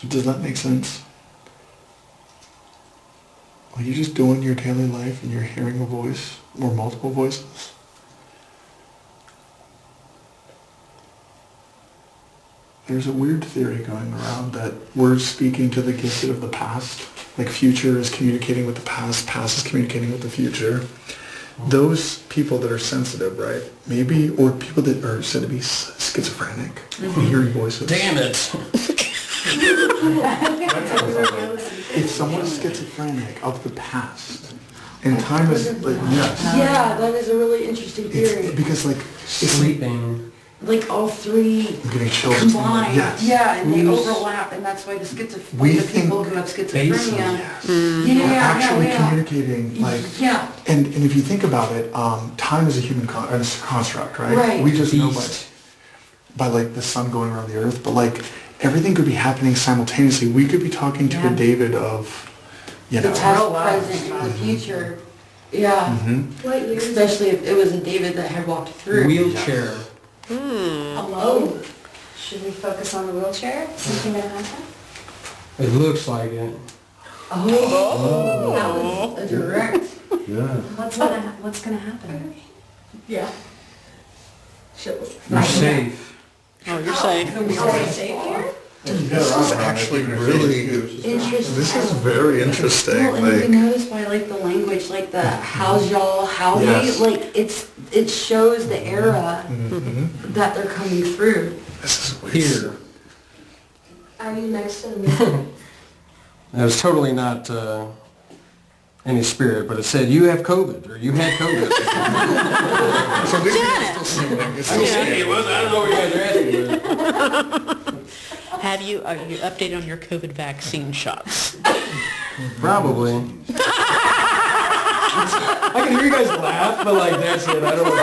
Does that make sense? Are you just doing your daily life and you're hearing a voice or multiple voices? There's a weird theory going around that we're speaking to the gifted of the past. Like future is communicating with the past is communicating with the future. Those people that are sensitive, right? Maybe, or people that are said to be schizophrenic, hearing voices. Damn it. If someone is schizophrenic of the past, and time is like, yes. Yeah, that is a really interesting theory. It's because like, Sleeping. Like all three I'm getting chills. combined. Yes. Yeah, and they Who's- overlap, and that's why the We the think people who have Basically, schizophrenia. We're actually Yeah. communicating, like, Yeah. and if you think about it, time is a human construct, right? Right. We just know Beast. by like the sun going around the earth, but like everything could be happening simultaneously. We could be talking to a David of, you The know. past, present, and the future. Yeah. What year? Especially if it was a David that had walked through. Wheelchair. Hello. Should we focus on the wheelchair? Something gonna happen? It looks like it. Oh. That was a direct. Yeah. What's gonna happen? Yeah. You're safe. Oh, you're safe. Are we safe here? This is actually really, Interesting. this is very interesting. Well, and you Like, can notice by like the language, like the how's y'all, howdy, Yes. like it shows the era that they're coming through. this is weird. Here. Are you next to the mirror? That was totally not any spirit, but it said you have COVID or you had COVID. So these people are still singing. It's I still mean, singing. it was. I don't know what you guys are asking. But Are you updated on your COVID vaccine shots? Probably. I can hear you guys laugh, but like that's it. I don't know.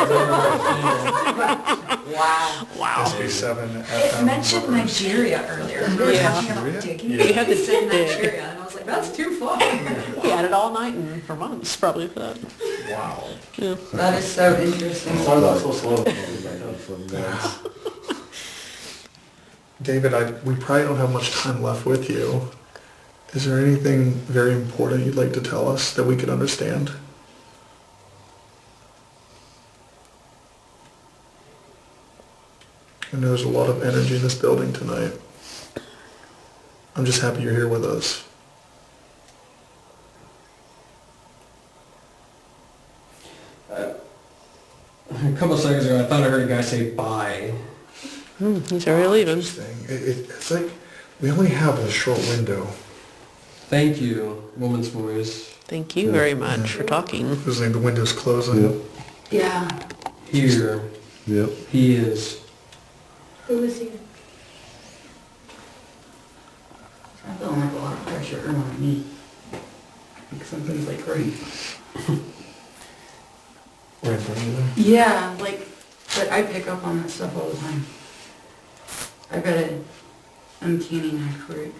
Wow. SB7 It FM. mentioned Nigeria earlier. We were talking about digging. You had to It said dig. Nigeria, and I was like, that's too far. We had it all night and for months, probably for that. Wow. Yeah. That is so interesting. Sorry that's so slow. David, we probably don't have much time left with you. Is there anything very important you'd like to tell us that we could understand? I know there's a lot of energy in this building tonight. I'm just happy you're here with us. A couple seconds ago, I thought I heard a guy say bye. He's already leaving. It's like we only have a short window. Thank you, woman's voice. Thank you very much for talking. It was like the window's closing. Yeah. Here. Yep. He is. Who is he? I feel like a lot of pressure on me. Like something's like right. Right in front of you there? Yeah, like, but I pick up on that stuff all the time. I've got an uncanny knack for it.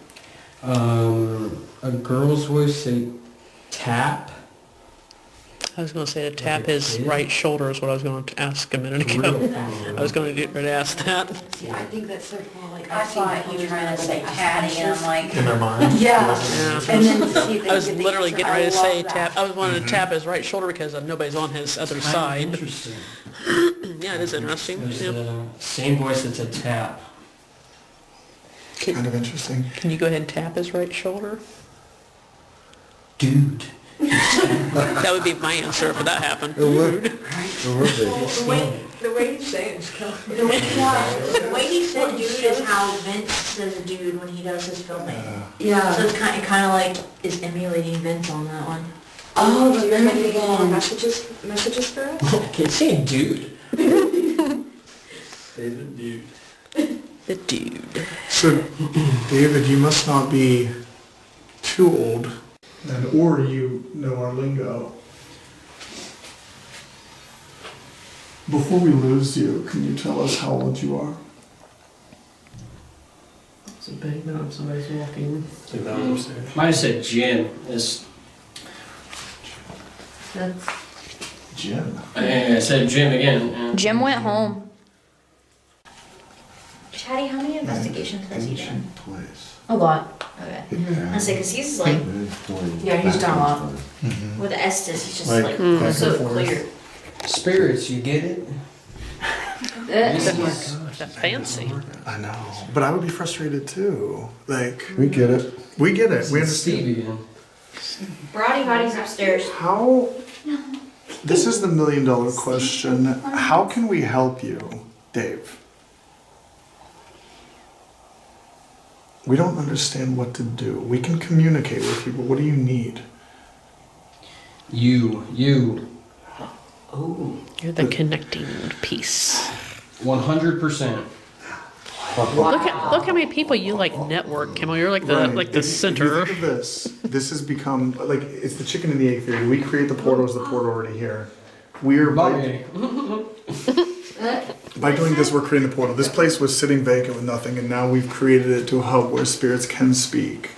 A girl's voice say tap. I was going to say to tap his right shoulder is what I was going to ask a minute ago. I was going to get ready to ask that. See, I think that's so cool. Like, I thought you were trying to say Taddy, and I'm like, In their mind? Yeah. Yeah. And then to see if they I was get the literally answer. getting ready to I say love tap. that. I was wanting to tap his right shoulder because nobody's on his other side. Interesting. Yeah, it is interesting. There's Yeah. the same voice that's a tap. Kind of interesting. Can you go ahead and tap his right shoulder? Dude. That would be my answer if that happened. It would. The way he's saying it's kind of... the way he said dude is how Vince says dude when he does his filming. Yeah. So it's kind of like is emulating Vince on that one. Oh, but you're making more messages for us? I can't say dude. Say the dude. The dude. So, David, you must not be too old, or you know our lingo. Before we lose you, can you tell us how old you are? It's a big note if somebody's walking. Might have said Jim. That's Jim. I said Jim again. Jim went home. Taddy, how many investigations has he done? Ancient place. A lot. Okay. I say, because he's like, Yeah, he's done a lot. with Estes, he's just Like, like, back and so forth. clear. Spirits, you get it? That's fancy. I know. But I would be frustrated too. Like, We get it. we get it. We understand. Stevie. Brody Body's upstairs. How, this is the $1 million question. How can we help you, Dave? We don't understand what to do. We can communicate with you, but what do you need? You. Oh, you're the connecting piece. 100%. Look how many people you like network, Kimmel. You're like the Right. like the If you center. think of this. This has become like it's the chicken and the egg theory. We create the portal, is the portal already here? We're by doing this, we're creating the portal. This place was sitting vacant with nothing, and now we've created it to a hub where spirits can speak.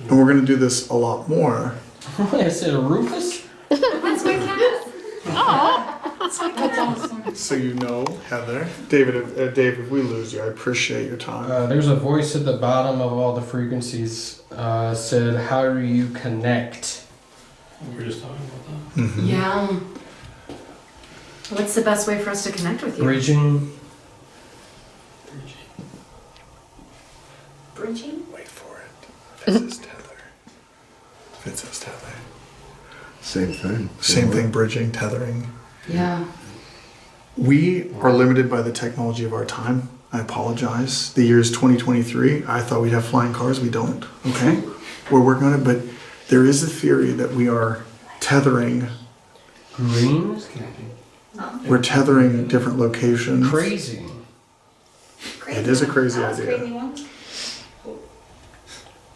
And we're going to do this a lot more. I said Rufus? That's my cat. That's awesome. So you know, Heather, David, if we lose you, I appreciate your time. There's a voice at the bottom of all the frequencies said, how do you connect? We were just talking about that. Mhm. Yeah. What's the best way for us to connect with you? Bridging. Bridging? Wait for it. Fitz says tether. Same thing. Same thing, bridging, tethering. Yeah. We are limited by the technology of our time. I apologize. The year is 2023. I thought we'd have flying cars. We don't. Okay? We're working on it, but there is a theory that we are tethering. Green? We're tethering different locations. Crazy. It is a crazy That's idea. crazy one.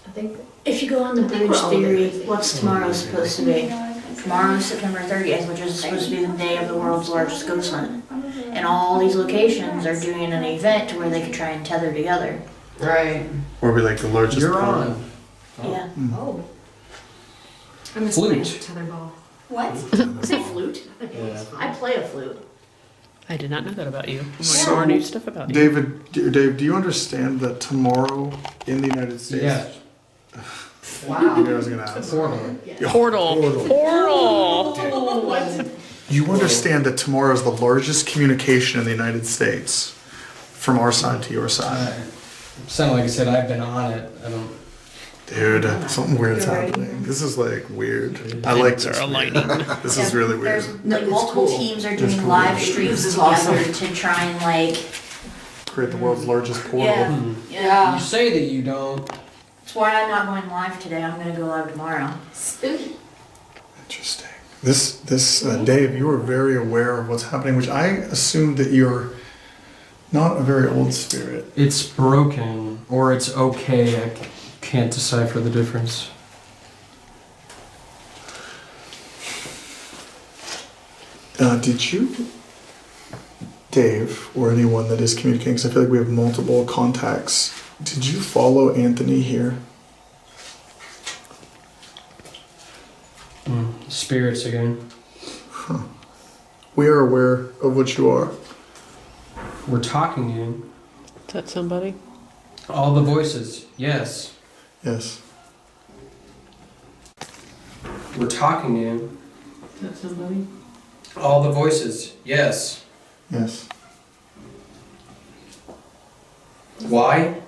I think if you go on the bridge theory, what's tomorrow supposed to be? Tomorrow's September 30th, which is supposed to be the day of the world's largest ghost hunt. And all these locations are doing an event to where they can try and tether together. Right. Or be like the largest. You're portal. on. Yeah. Oh. I miss Flute. my tetherball. What? Say flute? Yeah. I play a flute. I did not know that about you. I'm learning more new stuff about you. Dave, do you understand that tomorrow in the United States? Yeah. Wow. I was gonna ask. Portal. You understand that tomorrow is the largest communication in the United States from our side to your side. Sound like I said I've been on it. I don't. Dude, something weird's happening. This is like weird. I like this. This is really weird. Like multiple teams are doing live streams together to try and like Create the world's largest portal. Yeah. You say that you don't. That's why I'm not going live today. I'm gonna go live tomorrow. Spooky. Interesting. This Dave, you are very aware of what's happening, which I assume that you're not a very old spirit. It's broken or it's okay. I can't decipher the difference. Did you, Dave, or anyone that is communicating, because I feel like we have multiple contacts, did you follow Anthony here? Spirits again. Huh. We are aware of what you are. We're talking to you. Is that somebody? All the voices. Yes. Yes. We're talking to you. Is that somebody? All the voices. Yes. Yes. Why?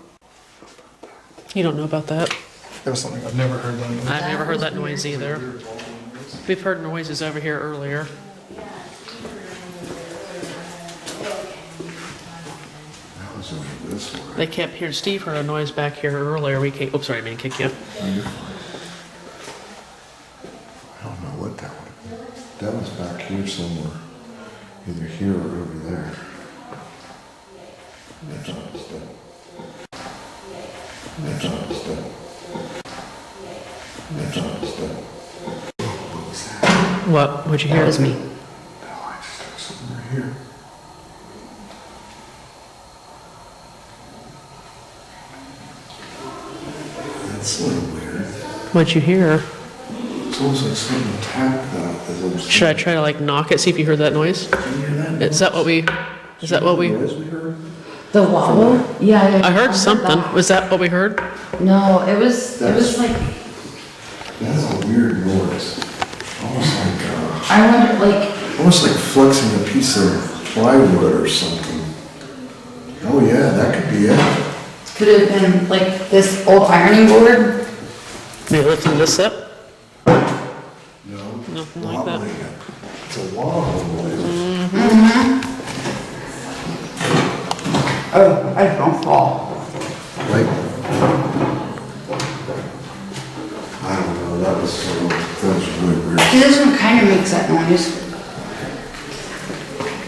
You don't know about that. That was something I've never heard that noise. I've never heard that noise either. We've heard noises over here earlier. They kept hearing, Steve heard a noise back here earlier. We came, oops, sorry, I didn't kick you. I don't know what that was. That was back here somewhere. Either here or over there. What? What'd you hear? It was me. No, I just heard something right here. That's a little weird. What'd you hear? It's almost like something tapped that as I was. Should I try to like knock it, see if you heard that noise? Is that what we? Is that what we? The wobble? Yeah. I heard something. Was that what we heard? No, it was like, That's a weird noise. Almost like I wonder, like, almost like flexing a piece of plywood or something. Oh yeah, that could be it. could have been like this old ironing board. Maybe lifting this up? No. Nothing like that. Wobbling it. It's a wobble noise. Mm-hmm. Oh, I don't fall. Like, I don't know, that was really weird. This one kind of makes that noise.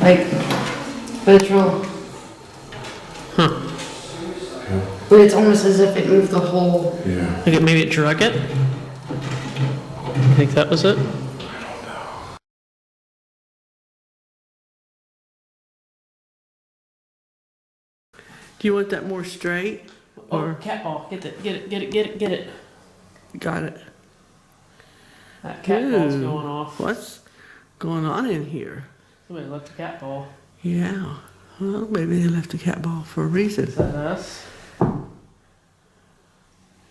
Like, but it's real. Huh. But it's almost as if it moved the whole. Yeah. Like maybe it drug it? You think that was it? Do you want that more straight? Or cat ball. Get it. Got it. That cat ball's Ooh, going off. What's going on in here? Somebody left the cat ball. Yeah. Well, maybe they left the cat ball for a reason. Is that us?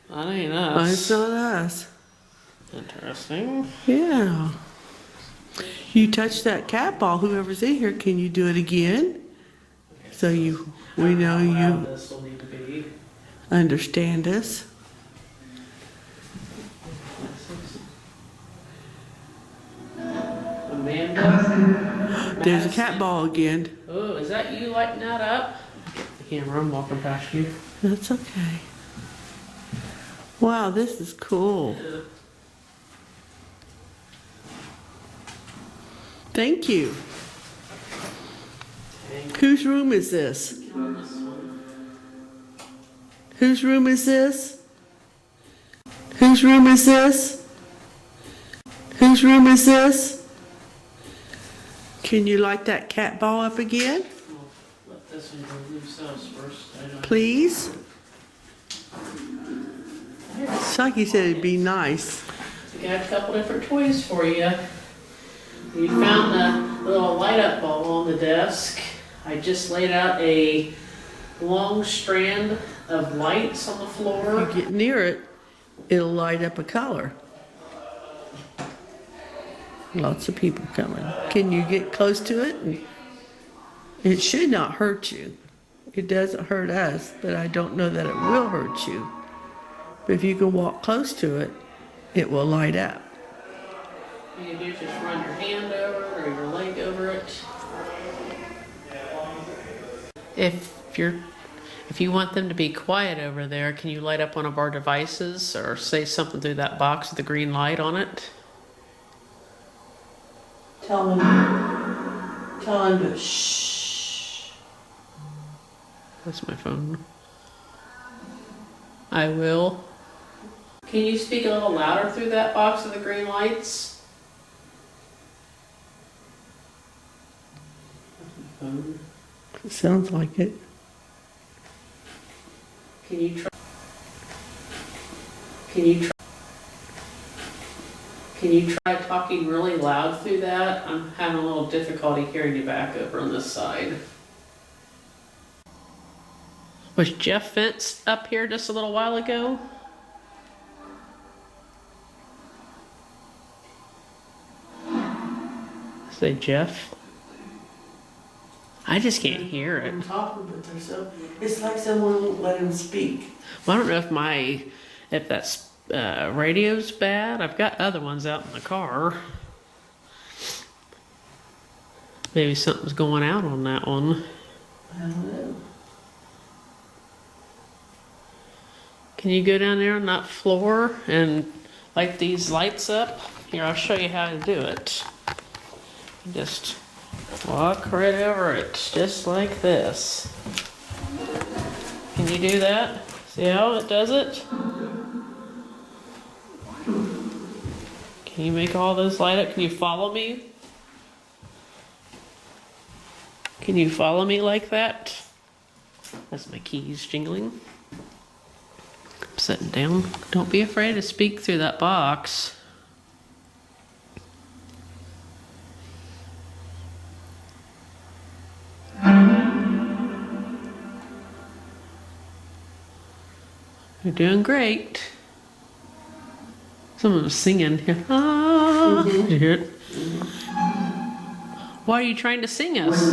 That ain't Oh, us. it's not us. Interesting. Yeah. You touched that cat ball. Whoever's in here, can you do it again? So we know How loud you this will need to be. understand us. Amanda? There's a cat ball again. Oh, is that you lighting that up? Get the camera, I'm walking past you. That's okay. Wow, this is cool. Thank you. Whose room is this? Whose room is this? Whose room is this? Whose room is this? Can you light that cat ball up again? Let this one go themselves first. I don't- Please? It's like you said it'd be nice. We got a couple different toys for you. We found the little light up bulb on the desk. I just laid out a long strand of lights on the floor. If you get near it, it'll light up a color. Lots of people coming. Can you get close to it? It should not hurt you. It doesn't hurt us, but I don't know that it will hurt you. But if you can walk close to it, it will light up. All you do is just run your hand over it or your leg over it. If you want them to be quiet over there, can you light up one of our devices or say something through that box with the green light on it? Tell him to shh. That's my phone. I will. Can you speak a little louder through that box with the green lights? It sounds like it. Can you try? Can you try? Can you try talking really loud through that? I'm having a little difficulty hearing you back over on this side. Was Jeff Fence up here just a little while ago? Say Jeff. I just can't hear it. I'm talking, but it's like someone won't let him speak. Well, I don't know if that's radio's bad. I've got other ones out in the car. Maybe something's going out on that one. I don't know. Can you go down there on that floor and light these lights up? Here, I'll show you how to do it. Just walk right over it, just like this. Can you do that? See how it does it? Can you make all those light up? Can you follow me? Can you follow me like that? That's my keys jingling. I'm sitting down. Don't be afraid to speak through that box. You're doing great. Someone was singing. Ah. You hear it? Why are you trying to sing us?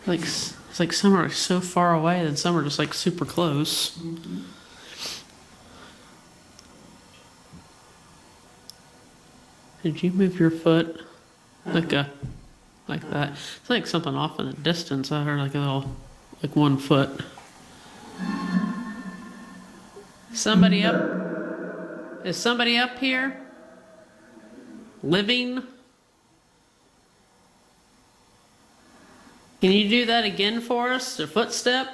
It's like some are so far away and some are just like super close. Did you move your foot like that? It's like something off in the distance. I heard like a little, like 1 foot. Somebody up? Is somebody up here? Living? Can you do that again for us? A footstep?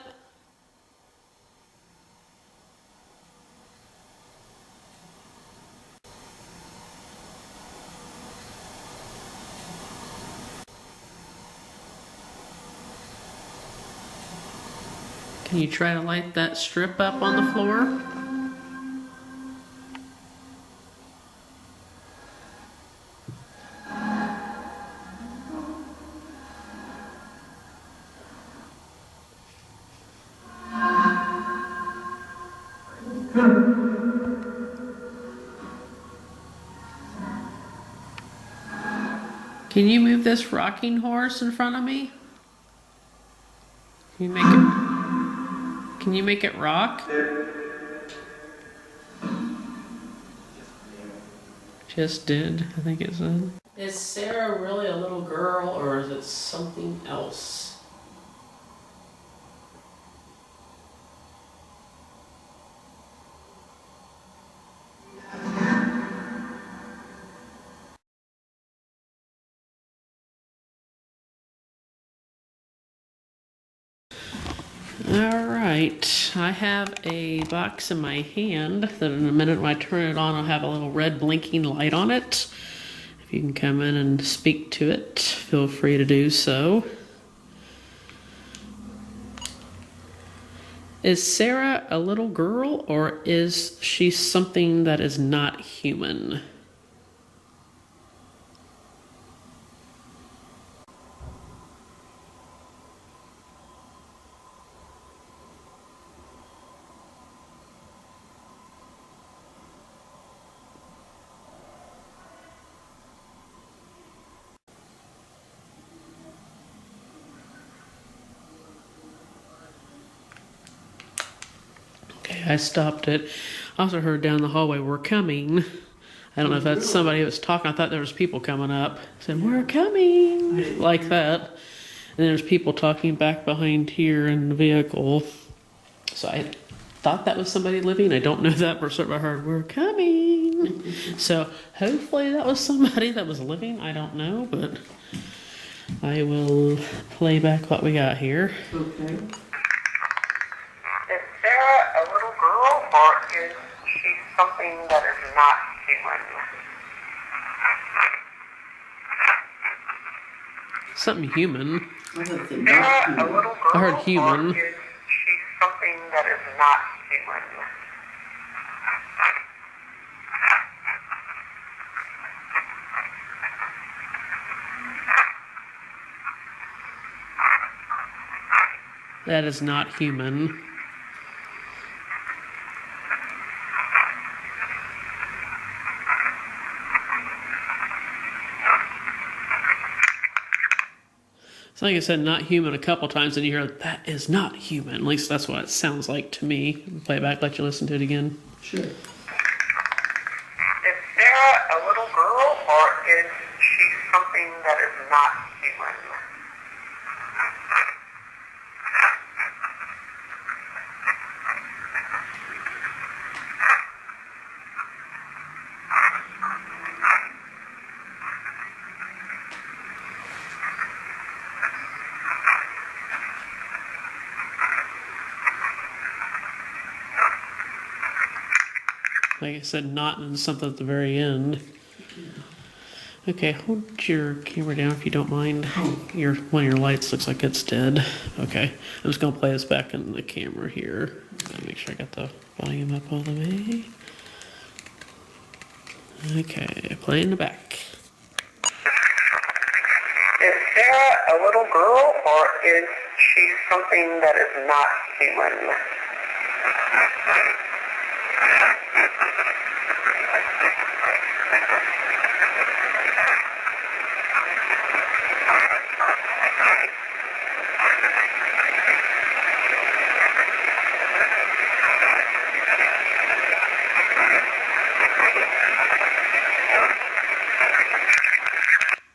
Can you try to light that strip up on the floor? Can you move this rocking horse in front of me? Can you make it rock? Just did, I think it said. Is Sarah really a little girl or is it something else? All right, I have a box in my hand that in a minute when I turn it on, I'll have a little red blinking light on it. If you can come in and speak to it, feel free to do so. Is Sarah a little girl, or is she something that is not human? Okay, I stopped it. I also heard down the hallway, "We're coming." I don't know if that's somebody who was talking. I thought there was people coming up. Said, "We're coming," like that. And there's people talking back behind here in the vehicle. So I thought that was somebody living. I don't know that for certain. I heard, "We're coming." So hopefully that was somebody that was living. I don't know, but I will play back what we got here. Okay. Is Sarah a little girl, or is she something that is not human? Something human. Sarah, a little girl, I heard human. or is she something that is not human? That is not human. So like I said, not human a couple times, and you hear, "That is not human." At least that's what it sounds like to me. Play it back, let you listen to it again. Sure. Is Sarah a little girl, or is she something that is not human? Like I said, not and something at the very end. Okay, hold your camera down if you don't mind. One of your lights looks like it's dead. Okay, I'm just gonna play this back in the camera here. Make sure I got the volume up all the way. Okay, play in the back. Is Sarah a little girl, or is she something that is not human?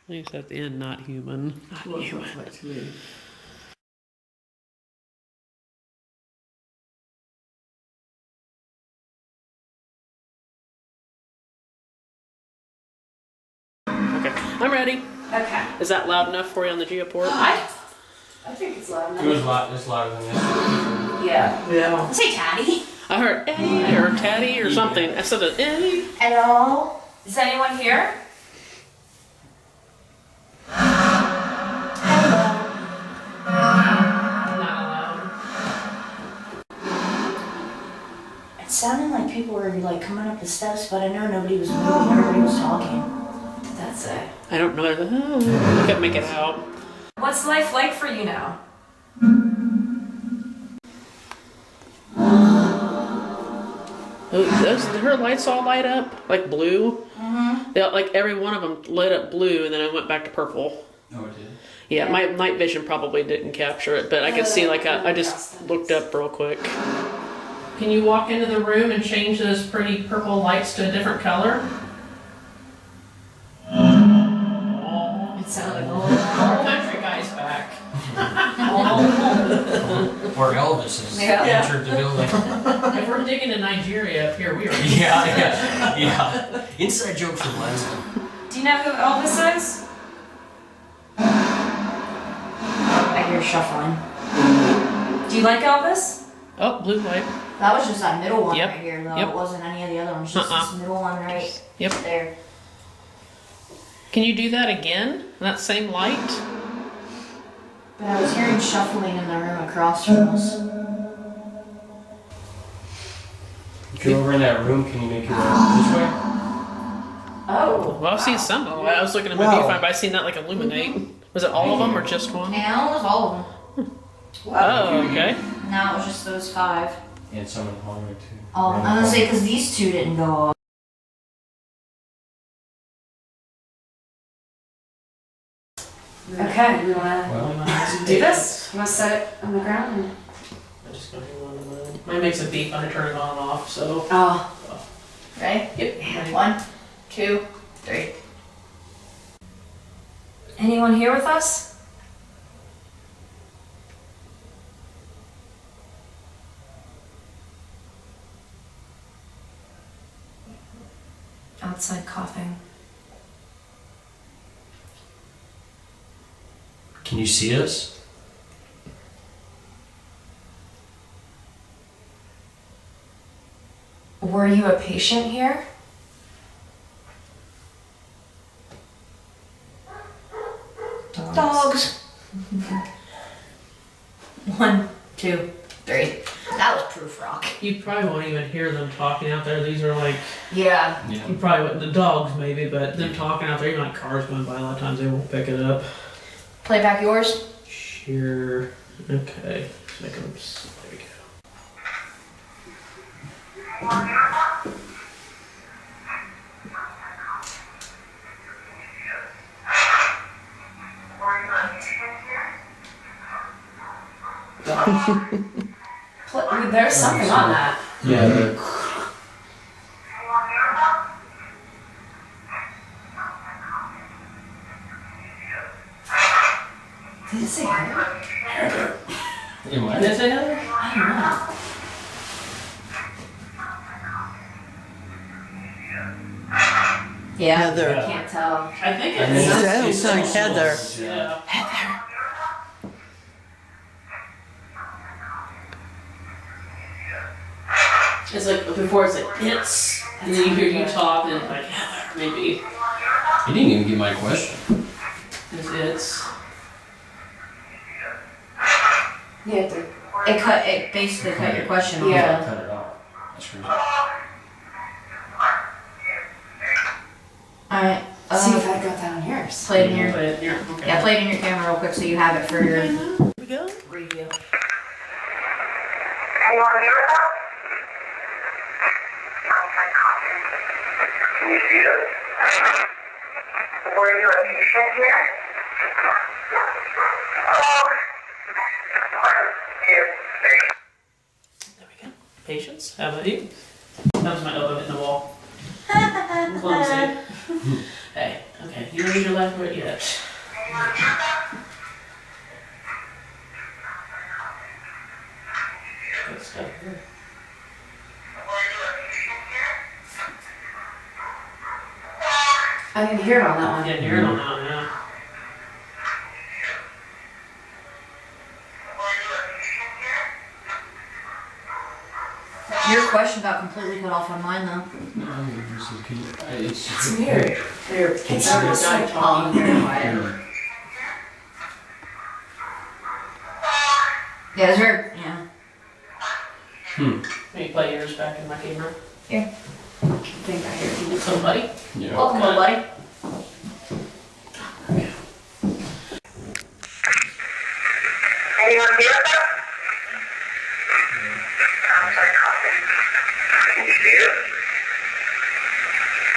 I think it's at the end, not human. Not human. Like to me. Okay, I'm ready. Okay. Is that loud enough for you on the Geoport? I think it's loud enough. It was loud. It's louder than this. Yeah. Yeah. Say Taddy. I heard Eddie or Taddy or something. I said Eddie. Hello? Is anyone here? It sounded like people were like coming up the steps, but I know nobody was moving, everybody was talking. What did that say? I don't know. I couldn't make it out. What's life like for you now? Her lights all light up like blue. Mm-hmm. They, like every one of them lit up blue, and then it went back to purple. Oh, it did. Yeah, my night vision probably didn't capture it, but I could see like I just looked up real quick. Can you walk into the room and change those pretty purple lights to a different color? It sounded Our country guy's back. Or Elvis has entered the building. If we're digging in Nigeria up here, we are. Yeah. Inside jokes from last time. Do you know who Elvis is? I hear shuffling. Do you like Elvis? Oh, blue light. That was just that middle one Yep. right here, though. Yep. It wasn't any of the other ones. Just this middle one right Yep. there. Can you do that again? That same light? But I was hearing shuffling in the room across from us. If you're over in that room, can you make your way this way? Oh. Well, I've seen some of them. I was looking at my Wow. viewfinder, but I've seen that like illuminate. Was it all of them or just one? Yeah, it was all of them. Oh, okay. Now it was just those 5. And some in the hallway too. Oh, I'm gonna say because these 2 didn't go off. Okay, we wanna Well, do this? You wanna set it on the ground? I just got one. Mine makes a beep when I turn it on and off, so. Oh. Ready? Yep. 1, 2, 3. Anyone here with us? Outside coughing. can you see us? Were you a patient here? Dogs. 1, 2, 3. That was proof rock. You probably won't even hear them talking out there. These are like, Yeah. you probably wouldn't, the dogs maybe, but them talking out there, even like cars going by, a lot of times they won't pick it up. Play back yours. Sure. Okay. Let's make them, there we go. There's something on that. Yeah. Did it say Heather? It might. Did it say Heather? I don't know. Yeah. Heather. I can't tell. I think I it think It sounds like Heather. Yeah. It's like before it's like it's, and then you hear you talk and it's like Heather maybe. You didn't even get my question. It's Yeah, It basically cut your question off. Yeah. Cut it off. That's crazy. Alright. See if I got that on yours. Play it in your, but yeah, okay. yeah, play it in your camera real quick so you have it for your Here we go. review. Anyone here with us? Can you see us? Were you a patient here? Oh. Here. There we go. Patience. How about you? That was my elbow hitting the wall. Clumsy. Hey, okay, you don't need your left foot yet. Good stuff here. I didn't hear it on that I one. didn't hear it on that one, yeah. Your question got completely cut off on mine though. It's weird. It's almost like Yeah, it's very, yeah. Let me play yours back in my camera. Here. I think I hear you. Somebody. Yeah. Welcome, little buddy. Anyone here with us? Outside coughing. Can you see us?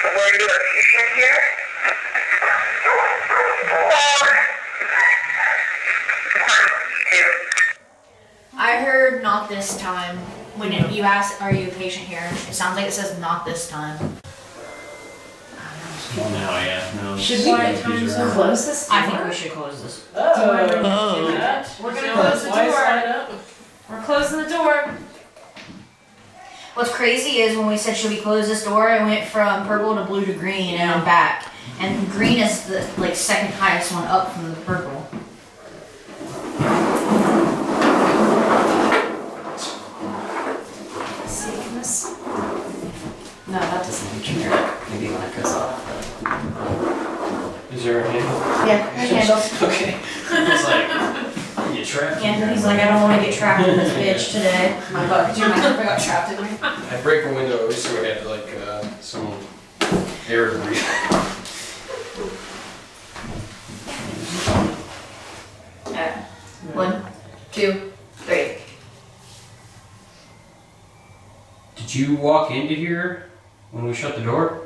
Were you a patient here? I heard not this time. When you asked, are you a patient here? It sounds like it says not this time. Well, now, yeah. No. Should we close this door? I think we should close this. Oh. We're gonna close the door. We're closing the door. What's crazy is when we said should we close this door, it went from purple to blue to green and then back. And green is the like second highest one up from the purple. get trapped. Yeah, he's like, I don't want to get trapped in this bitch today. My God, could you imagine if I got trapped in here? I break a window every so we have like some air to breathe. Alright. 1, 2, 3. Did you walk into here when we shut the door?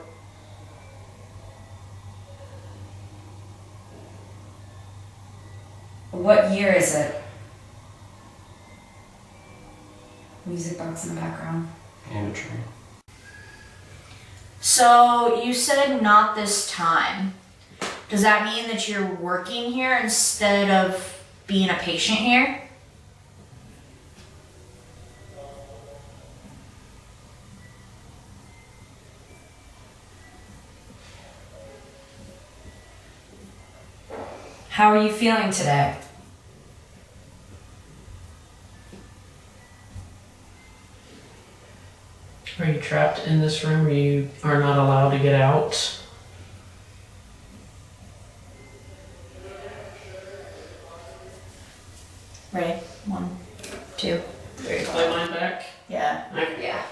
What year is it? Music box in the background. And a tree. So you said not this time. Does that mean that you're working here instead of being a patient here? How are you feeling today? Are you trapped in this room where you are not allowed to get out? Ready? 1, 2, 3. Play mine back? Yeah. Okay. Yeah.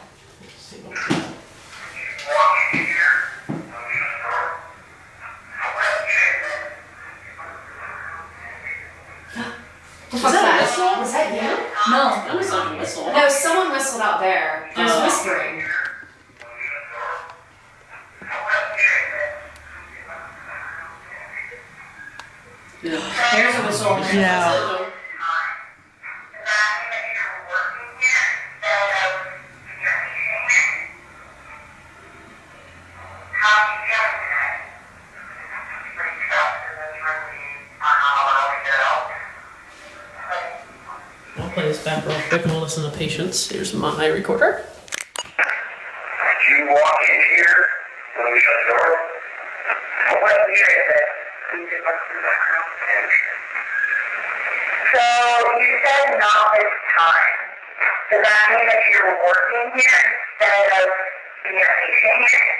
Was that? Was that you? No. That was not a whistle. No, someone whistled out there. There's whispering. There's a whistle. Yeah. I'll play this back real quick and we'll listen to Patience. Here's my recorder. You walk in here when we shut the door. Well, so you said not this time. Does that mean that you're working here instead of being a patient here?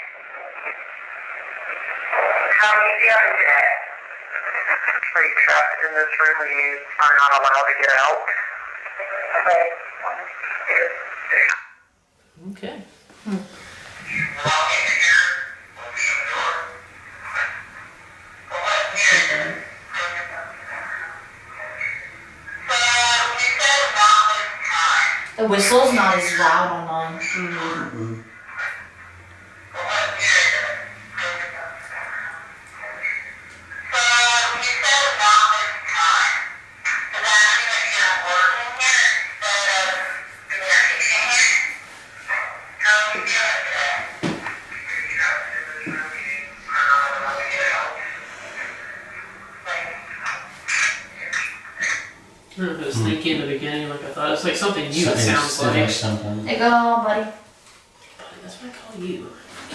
How are you feeling today? Are you trapped in this room and you are not allowed to get out? Okay. 1, 2, 3. Okay. The whistle's not as loud on mine. I don't know if it was sneaky in the beginning like I thought. It's like something you, it sounds like. Something. There you go, buddy. Buddy, that's what I call you. I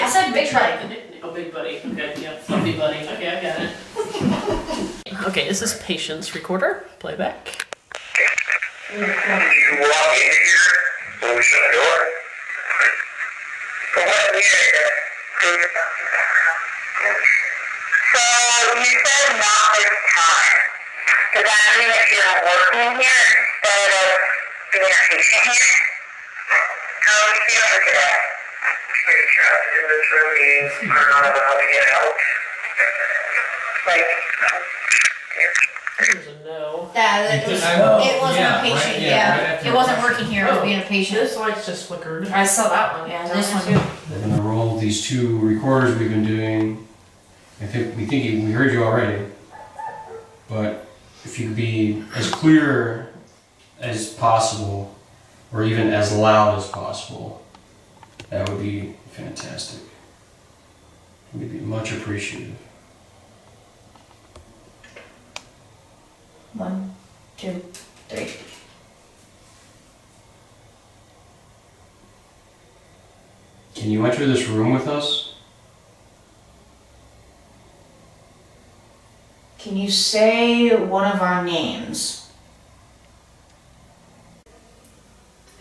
said big buddy. Oh, big buddy. Okay, yeah, fluffy buddy. Okay, I got it. Okay, this is Patience recorder. Playback. You walk in here when we shut the door. So you said not this time. Does that mean that you're working here instead of being a patient here? How are you feeling today? You're trapped in this room, you are not allowed to get out. There's a no. Yeah, it wasn't a patient. Yeah, it wasn't working here. It was being a patient. This light's just flickered. I saw that one. Yeah, this one too. We're gonna roll these 2 recorders we've been doing. We heard you already, but if you could be as clear as possible, or even as loud as possible, that would be fantastic. We'd be much appreciative. 1, 2, 3. Can you enter this room with us? Can you say one of our names?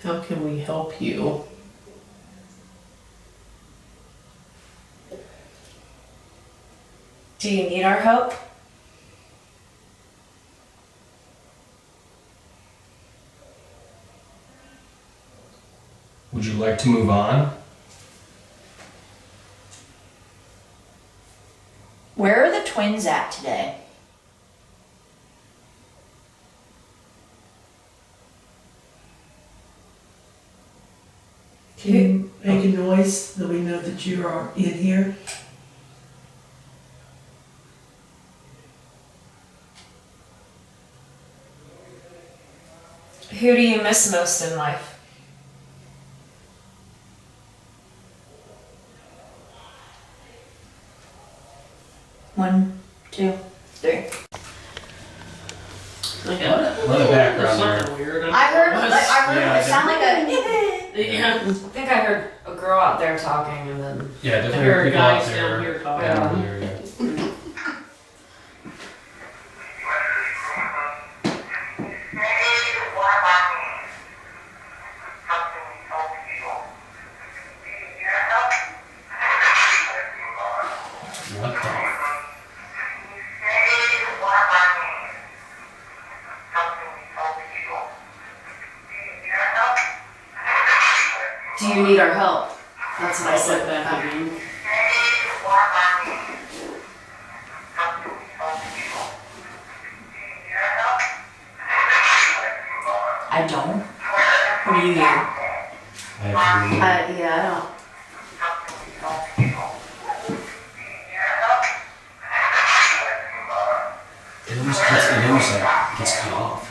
How can we help you? Do you need our help? Would you like to move on? Where are the twins at today? Can you make a noise that we know that you are in here? Who do you miss most in life? One, two, three. Okay. Run the background there. Weird. I heard Yeah, it sound like a. Yeah. I think I heard a girl out there talking and then. Yeah, I definitely heard people out guys there. down here talking. Down here, yeah. What the? Do you need our help? That's what I said back back. again. I don't. What do you need? I have to read. Yeah, I don't. It almost gets cut off.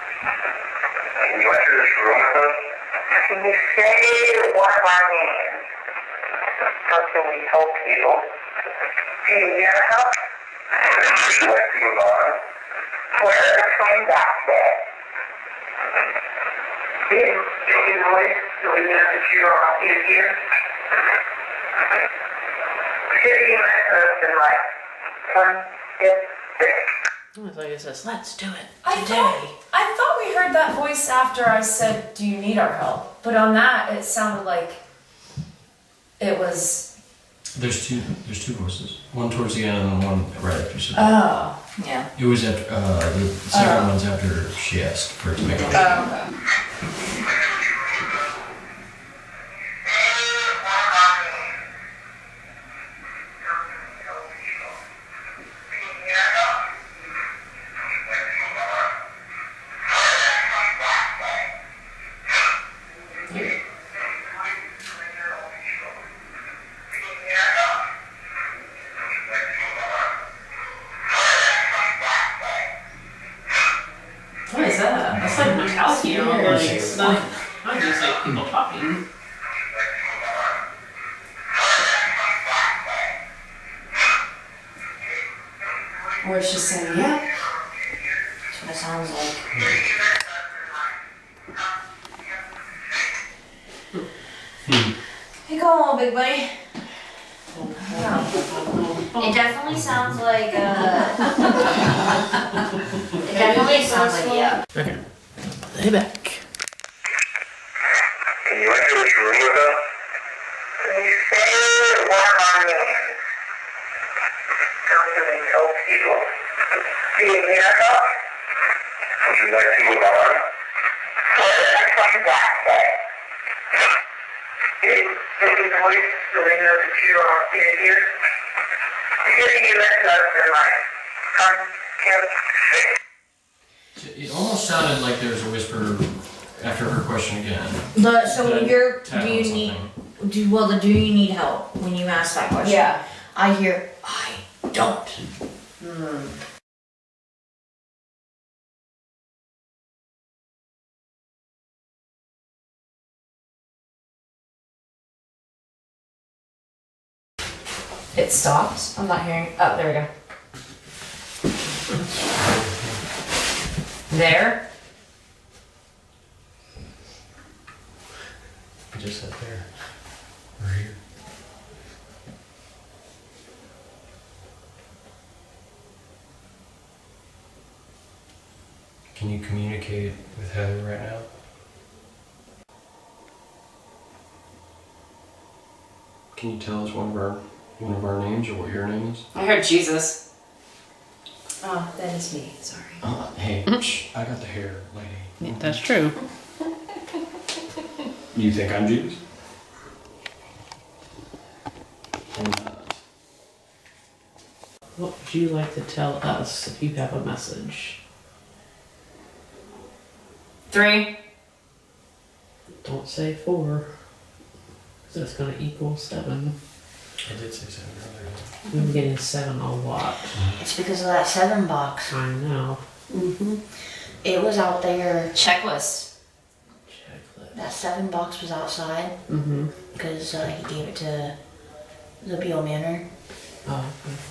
Can you enter this room with us? Can you say one of our names? How can we help you? Do you need our help? Would you like to move on? Where are the twins at today? Did you voice so we know that you are all here? Who do you miss most in life? One, two, three. It's like it says, let's do it I today. thought we heard that voice after I said, "Do you need our help?" But on that, it sounded like it was. There's two voices. One towards the end and then one right after you said that. Oh, yeah. It was after the second one's after she asked for it to make a motion. Okay. What is that? That's like Metallica. Like, it's not, not just like people talking. Or it's just saying, yeah. That's what it sounds like. Hey, come on, big buddy. It definitely sounds like it definitely sounds like yeah. Okay. Lay back. Can you enter this room with us? Can you say one of our names? How can we help you? Do you need our help? Would you like to move on? What is the twins at today? Did you voice so we know that you are here? Who do you miss most in life? One, two, three. It almost sounded like there was a whisper after her question again. So That you're tap do on you something. need do you need help when you ask that question? Yeah. I hear I don't. It stopped. I'm not hearing. Oh, there we go. There. I just sat there. Right here. Can you communicate with Heather right now? Can you tell us one of our names or what your name is? I heard Jesus. Oh, that is me. Sorry. Oh, hey, shh, I got the hair, lady. Yeah, that's true. You think I'm Jesus? What would you like to tell us if you have a message? 3. Don't say 4. Because that's going to equal 7. I did say 7 earlier. We've been getting 7 a lot. It's because of that 7 box. I know. It was out there. Checklist. That 7 box was outside. Because he gave it to the Beale Manor. Oh,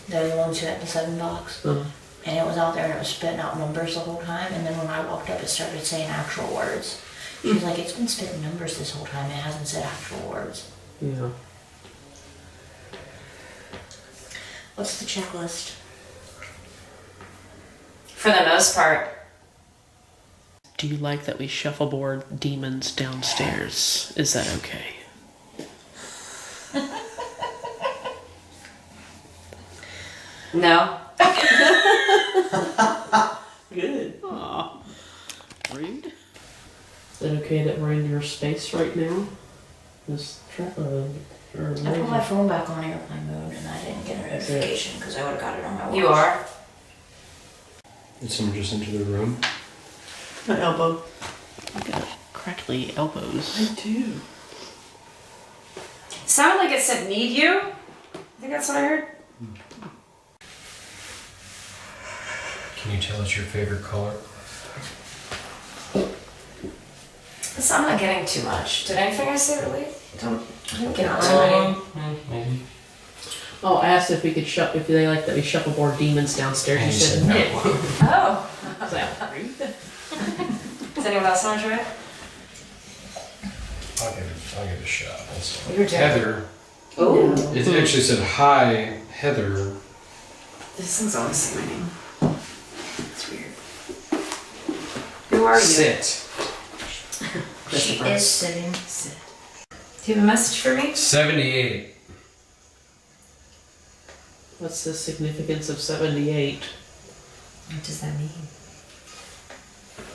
They're the ones who had the 7 box. And it was out there and it was spitting out numbers the whole time. And then when I walked up, it started saying actual words. She was like, it's been spitting numbers this whole time. It hasn't said actual words. Yeah. What's the checklist? For the most part. Do you like that we shuffleboard demons downstairs? Is that okay? No. Good. Aw. Rude. Is it okay that we're in your space right now? This trap or I put my phone back on airplane mode and I didn't get a notification because I would have got it on my watch. You are? Did someone just enter the room? My elbow. I got crackly elbows. I do. Sounded like it said need you. I think that's what I heard. Can you tell us your favorite color? So I'm not getting too much. Did anything I say really? I don't get out too many. Maybe. Oh, I asked if we could if they like that we shuffleboard demons downstairs. You said no. Oh. Is that rude? Does anyone else want to try it? I'll give it a shot. That's You're dead. Heather. Oh. It actually said, hi, Heather. This thing's always singing. It's weird. Who are you? Sit. She is sitting. Sit. Do you have a message for me? 78. What's the significance of 78? What does that mean?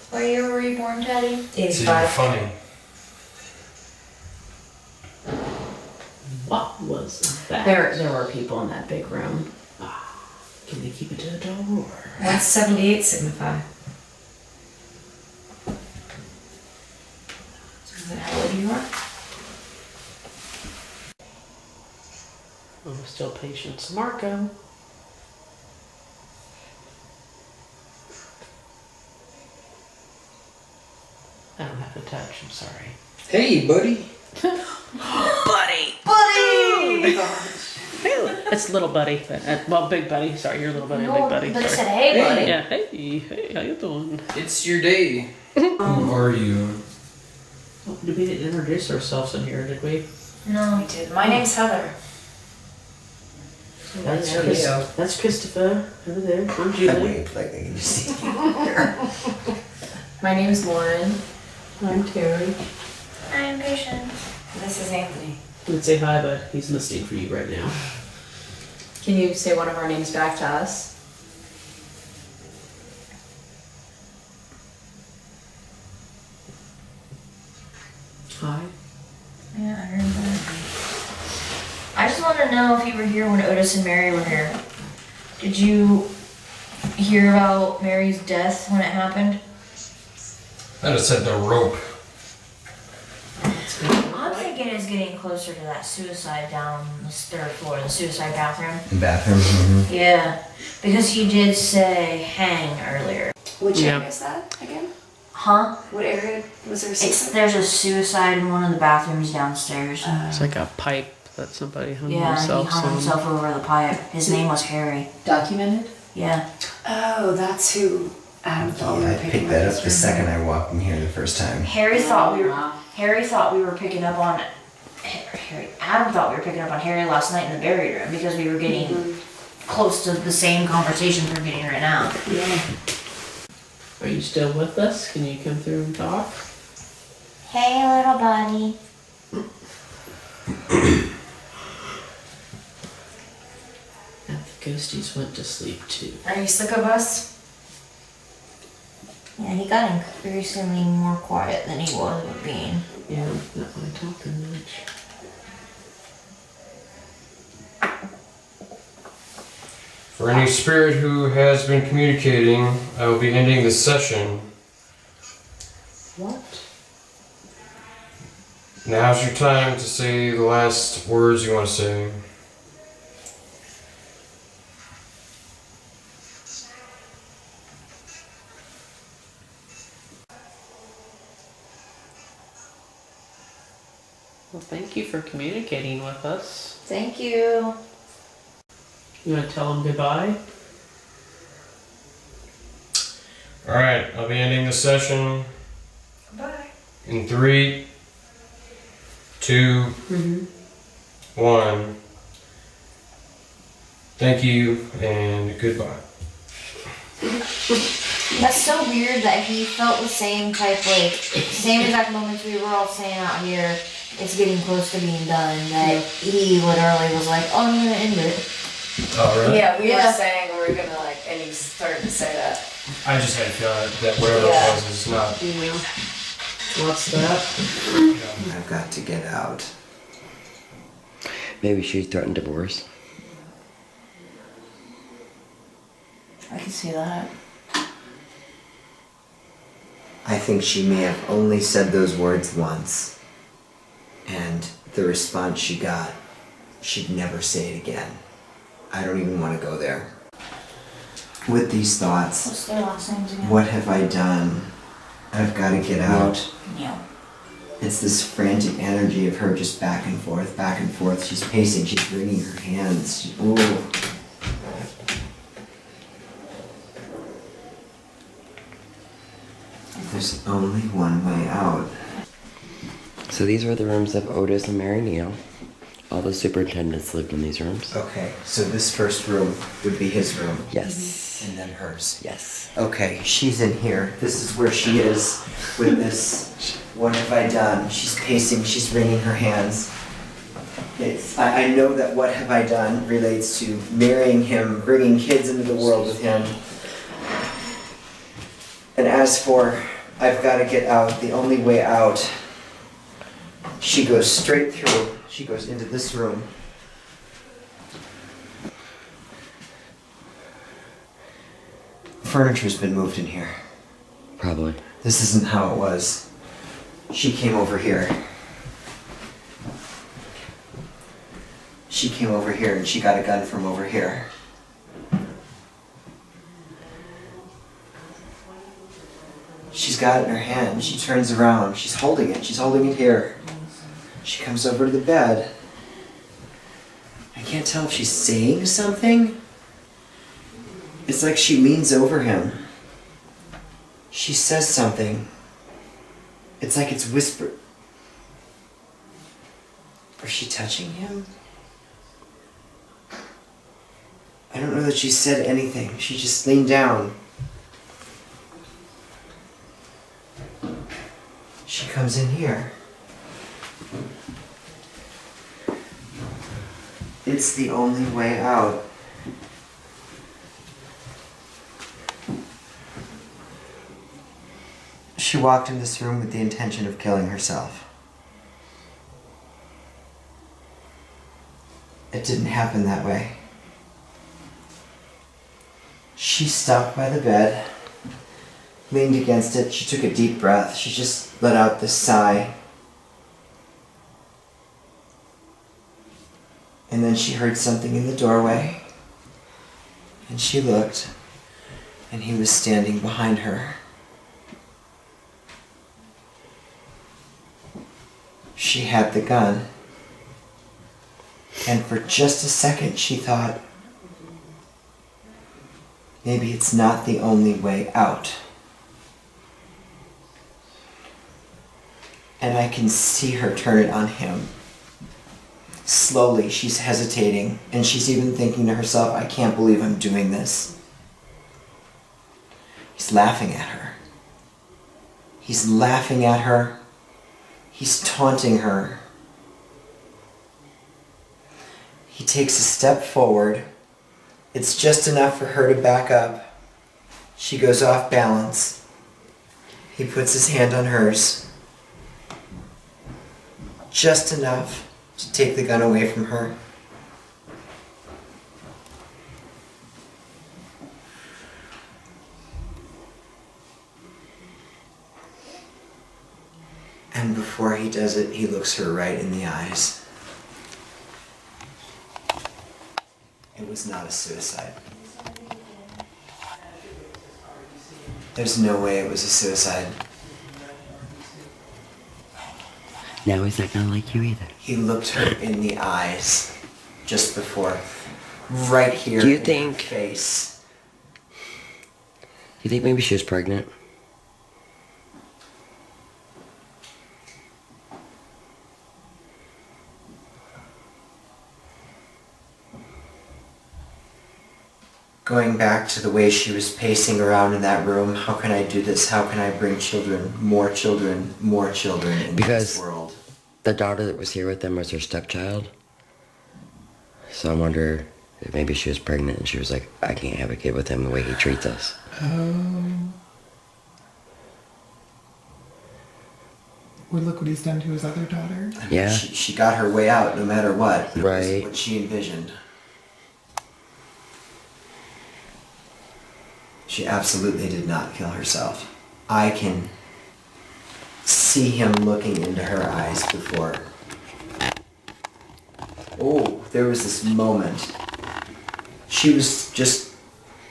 What year were you born, Teddy? So you're funny. What was that? There were people in that big room. Can they keep it to the door? What's 78 signify? Is that how old you are? Oh, still patience. Marco. I don't have to touch, I'm sorry. Hey, buddy. Buddy! Buddy! It's little buddy, well, big buddy. Sorry, you're little buddy, No, big buddy. but it sorry. said, hey, buddy. Yeah, hey, how you doing? It's your day. Who are you? Oh, we didn't introduce ourselves in here, did we? No, We did. My name's Heather. That's, There we go. that's Christopher over there. I'm I Julie. waved like they can see. My name's Lauren. I'm Terry. I'm patient. This is Anthony. Let's say hi, but he's listening for you right now. Can you say one of our names back to us? Hi. Yeah, I heard that. I just wanted to know if you were here when Otis and Mary were here. Did you hear about Mary's death when it happened? That said the rope. I'm thinking it's getting closer to that suicide down on the 3rd floor, the suicide bathroom. Bathroom. Mm-hmm. Yeah, because he did say hang earlier. Which Yeah. area is that again? Huh? What area was there? There's a suicide in one of the bathrooms downstairs. It's like a pipe that somebody hung Yeah, he themselves hung on. himself over the pipe. His name was Harry. Documented? Yeah. Oh, that's who Adam thought we Yeah, were I picking picked that up up the second I walked in here the first time. Harry thought we were picking up on Adam thought we were picking up on Harry last night in the buried room because we were getting close to the same conversations we're getting right now. Yeah. Are you still with us? Can you come through and talk? Hey, little bunny. Ghosties went to sleep too. Are you sick of us? Yeah, he got increasingly more quiet than he was being. Yeah, not really talking much. For any spirit who has been communicating, I will be ending this session. What? Now's your time to say the last words you want to say. Well, thank you for communicating with us. Thank you. You want to tell them goodbye? Alright, I'll be ending the session. Bye. In 3, 2, 1. Thank you and goodbye. That's so weird that he felt the same type, like, same exact moments we were all saying out here, it's getting close to being done, that he literally was like, oh, I'm gonna end it. Oh, really? Yeah, we were saying we were gonna like, and he started to say that. I just had a feeling that whatever it was is not. What's that? I've got to get out. Maybe she threatened divorce. I can see that. I think she may have only said those words once. And the response she got, she'd never say it again. I don't even want to go there. With these thoughts, What's their last names again? what have I done? I've got to get out. Yeah. It's this frantic energy of her just back and forth, back and forth. She's pacing, she's wringing her hands. Ooh. There's only one way out. So these were the rooms of Otis and Mary Neal. All the superintendents lived in these rooms. Okay, so this first room would be his room. Yes. And then hers. Yes. Okay, she's in here. This is where she is with this. What have I done? She's pacing, she's wringing her hands. I know that what have I done relates to marrying him, bringing kids into the world with him. And as for, I've got to get out, the only way out, she goes straight through. She goes into this room. Furniture's been moved in here. Probably. This isn't how it was. She came over here. She came over here and she got a gun from over here. She's got it in her hand. She turns around. She's holding it. She's holding it here. She comes over to the bed. I can't tell if she's saying something. It's like she leans over him. She says something. It's like it's whispered. Is she touching him? I don't know that she said anything. She just leaned down. She comes in here. It's the only way out. She walked in this room with the intention of killing herself. It didn't happen that way. She stopped by the bed, leaned against it, she took a deep breath, she just let out this sigh. And then she heard something in the doorway, and she looked, and he was standing behind her. She had the gun, and for just a second she thought, maybe it's not the only way out. And I can see her turn it on him. Slowly, she's hesitating, and she's even thinking to herself, I can't believe I'm doing this. He's laughing at her. He's laughing at her. He's taunting her. He takes a step forward, It's just enough for her to back up. She goes off balance. He puts his hand on hers. Just enough to take the gun away from her. And before he does it, he looks her right in the eyes. It was not a suicide. There's no way it was a suicide. Now he's not gonna like you either. He looked her in the eyes just before, right here Do you in think? her face. Do you think maybe she was pregnant? Going back to the way she was pacing around in that room, how can I do this? How can I bring children, more children into this world? The daughter that was here with them was her stepchild. So I wonder if maybe she was pregnant and she was like, I can't have a kid with him the way he treats us. Well, look what he's done to his other daughter. I mean, Yeah. She got her way out no matter what. That was Right. what she envisioned. She absolutely did not kill herself. I can see him looking into her eyes before. Oh, there was this moment. She was just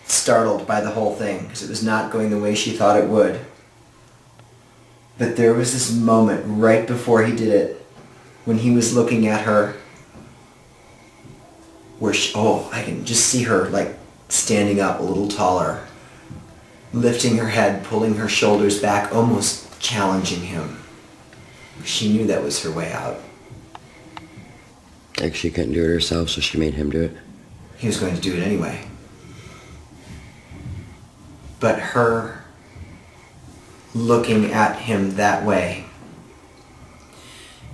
startled by the whole thing because it was not going the way she thought it would. But there was this moment right before he did it when he was looking at her where I can just see her like standing up a little taller, lifting her head, pulling her shoulders back, almost challenging him. She knew that was her way out. Like she couldn't do it herself, so she made him do it. He was going to do it anyway. But her looking at him that way,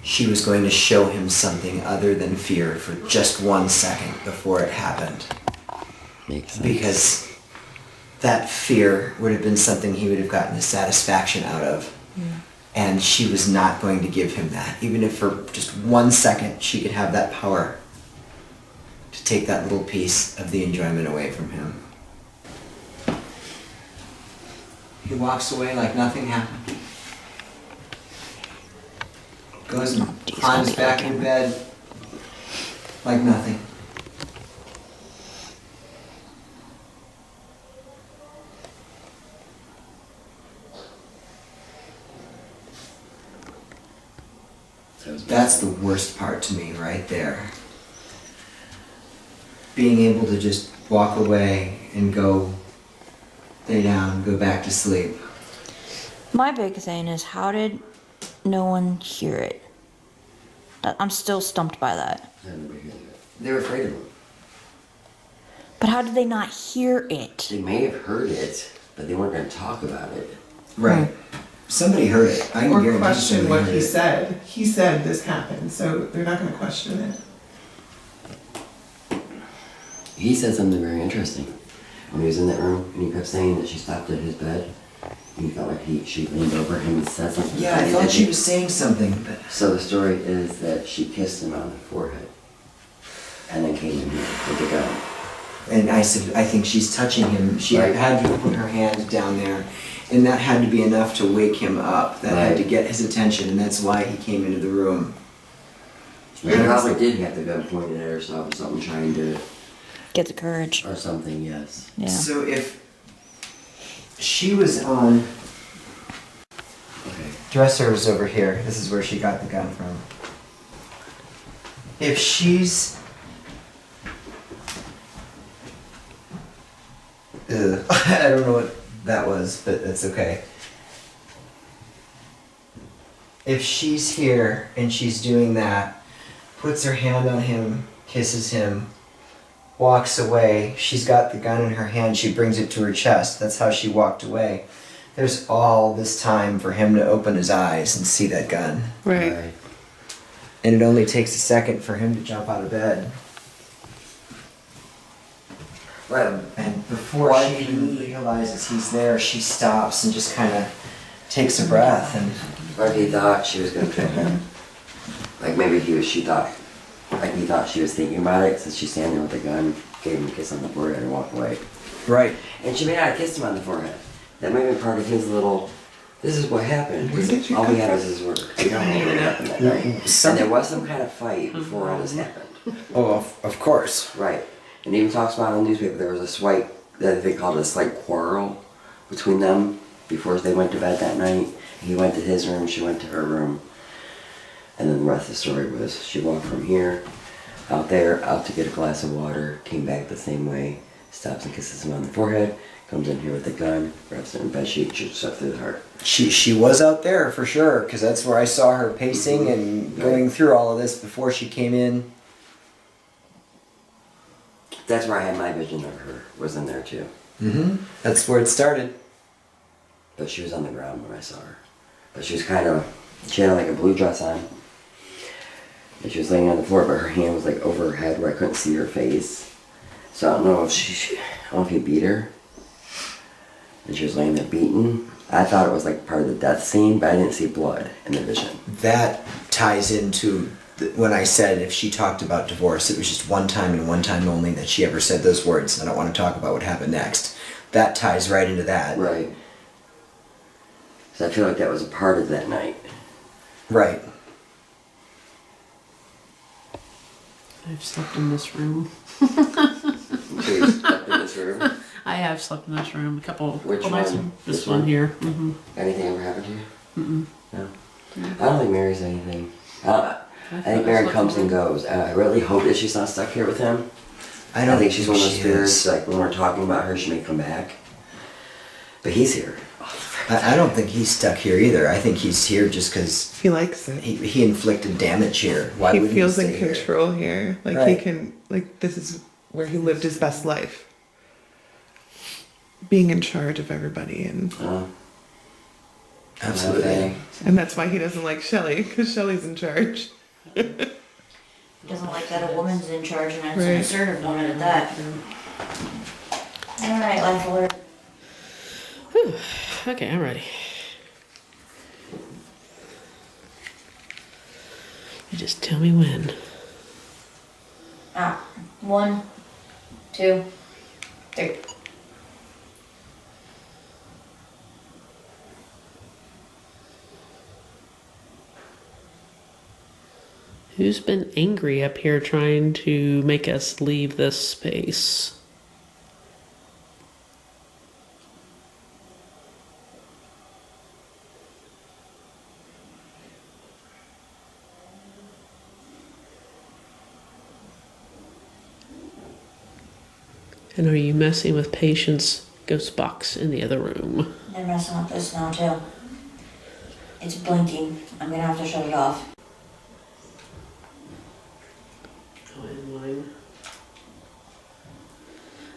she was going to show him something other than fear for just 1 second before it happened. Makes sense. Because that fear would have been something he would have gotten a satisfaction out of. Yeah. And she was not going to give him that. Even if for just 1 second she could have that power to take that little piece of the enjoyment away from him. He walks away like nothing happened. Goes and climbs back in bed like nothing. That's the worst part to me right there. Being able to just walk away and go lay down, go back to sleep. My big thing is, how did no one hear it? I'm still stumped by that. They were afraid of him. But how did they not hear it? They may have heard it, but they weren't going to talk about it. Right. Somebody heard it. I can Or guarantee question somebody what heard he it. said. He said this happened, so they're not going to question it. He said something very interesting. When he was in that room, and he kept saying that she stopped at his bed, and he felt like she leaned over him and said something. Yeah, I thought she was saying something, but... So the story is that she kissed him on the forehead, and then came in here with the gun. And I said, I think she's touching him. She Right. had to put her hand down there, and that had to be enough to wake him up. That had to get his attention, and that's why he came into the room. She probably did have the gun pointed at herself or something, trying to... Get the courage. Or something, yes. Yeah. So if she was on... Dresser was over here. This is where she got the gun from. If she's... Ugh. I don't know what that was, but that's okay. If she's here and she's doing that, puts her hand on him, kisses him, walks away, she's got the gun in her hand, she brings it to her chest. That's how she walked away. There's all this time for him to open his eyes and see that gun. Right. And it only takes a second for him to jump out of bed. Right. And before she even realizes he's there, she stops and just kind of takes a breath. And Or he thought she was gonna kill him. Like maybe he thought she was thinking about it, since she's standing there with a gun, gave him a kiss on the forehead and walked away. Right. And she may not have kissed him on the forehead. That may have been part of his little, this is what happened. Where did you all come we had from? was his word. We don't know what happened that night. And there was some kind of fight before all this happened. Oh, of course. Right. And even talks about in the newspaper there was a slight, that they called it a slight quarrel between them before they went to bed that night. He went to his room, she went to her room. And then the rest of the story was she walked from here, out there, out to get a glass of water, came back the same way, stops and kisses him on the forehead, comes in here with a gun, wraps it in a bed sheet, shoots up through the heart. She was out there for sure, because that's where I saw her pacing and going through all of this before she came in. That's where I had my vision of her, was in there too. Mm-hmm. That's where it started. But she was on the ground when I saw her. But she was she had like a blue dress on. And she was laying on the floor, but her hand was like over her head where I couldn't see her face. So I don't know if I don't know if he beat her. And she was laying there beaten. I thought it was like part of the death scene, but I didn't see blood in the vision. That ties into when I said if she talked about divorce, it was just one time and one time only that she ever said those words. I don't want to talk about what happened next. That ties right into that. Right. So I feel like that was a part of that night. Right. I've slept in this room. So you slept in this room? I have slept in this room a couple. Which nights. one? This one here. Mm-hmm. Anything ever happened to you? Mm-mm. No. I don't think Mary's anything. I think Mary comes and goes. I really hope that she's not stuck here with him. I don't think she's one of those she spirits, is. like when we're talking about her, she may come back. But he's here. I don't think he's stuck here either. I think he's here just because he likes it. He inflicted damage here. Why He would feels he in stay here? control here. Like Right. he can, like this is where he lived his best life. Being in charge of everybody and Absolutely. and that's why he doesn't like Shelly, because Shelly's in charge. He doesn't like that a woman's in charge and it's an Right. assertive woman at that. Alright, life alert. Whew. Okay, I'm ready. You just tell me when. 1, 2, 3. Who's been angry up here trying to make us leave this space? And are you messing with Patience' ghost box in the other room? They're messing with this now too. It's blinking. I'm gonna have to shut it off. Oh, inline.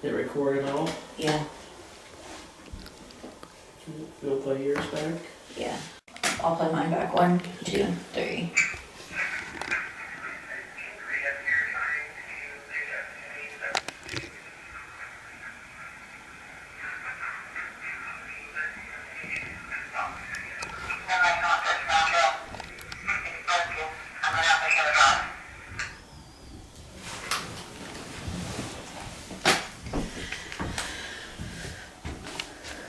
It recorded all? Yeah. You'll play yours back? Yeah. I'll play mine back. 1, 2, 3.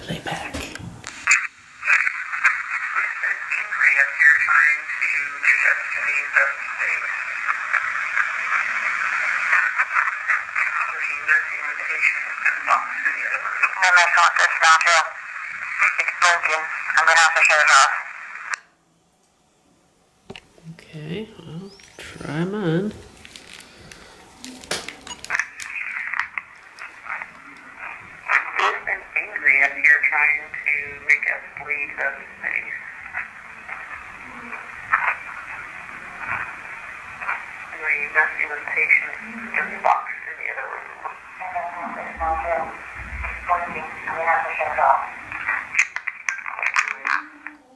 Lay back. Okay, I'll try mine.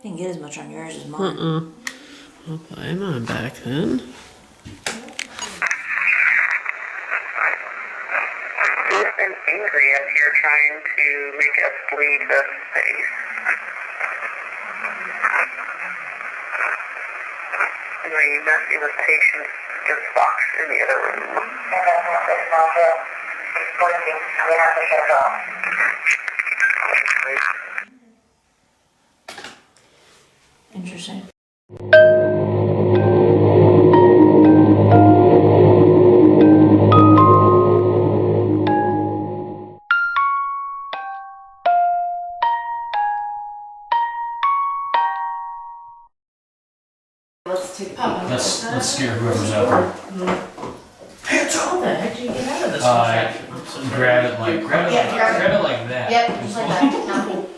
Didn't get as much on yours as mine. I'll play mine back then. You've been up here trying to make us leave the space. Really messing with patients just box in the other room. It's blinking. We have to shut it off. Interesting. Let's take Let's scare whoever's out there. How the heck do you get out of this contraption? Grab it like grab it like that. Yep, just like that. No.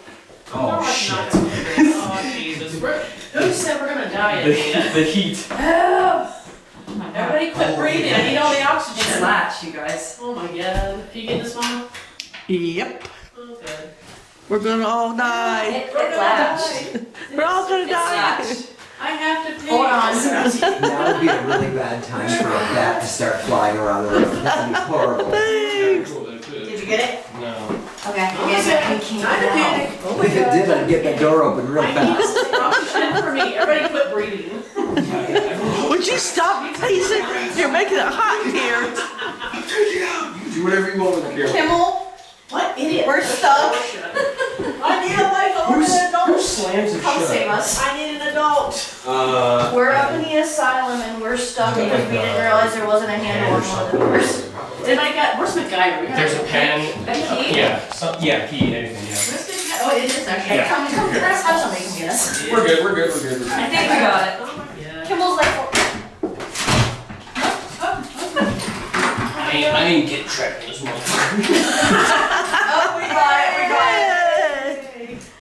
Oh shit. Oh Jesus. Who said we're gonna die in here? The heat. Help! Everybody quit breathing. I need all the oxygen. It's latch, you guys. Oh my god. You getting this, Mama? Yep. Okay. We're gonna all die. It latched. We're all gonna die. I have to pee. Hold on. Now would be a really bad time for a bat to start flying around the room. That would be horrible. Thanks. Did you get it? No. Okay. I can't Time to panic. Oh my If it god. did, I'd get that door open real I need fast. some oxygen for me. Everybody quit breathing. Would you stop pacing? You're making it hot in here. Do whatever you want with the camera. Kimmel, What idiot? we're stuck. I need a life. I want an Who adult. slams and Come shut? save us. I need an adult. We're up in the asylum and we're stuck because we didn't realize there wasn't a handle on one of the doors. Where's MacGyver? We gotta- There's a pen. A key? Yeah. Yeah. Key. Anything. Yeah. Where's MacGyver? Oh, it is actually. Yeah. Come, let's have somebody come get us. We're good. We're good. We're good. I think we got it. Oh my god. Kimmel's like, I ain't getting trapped in this motherfucker.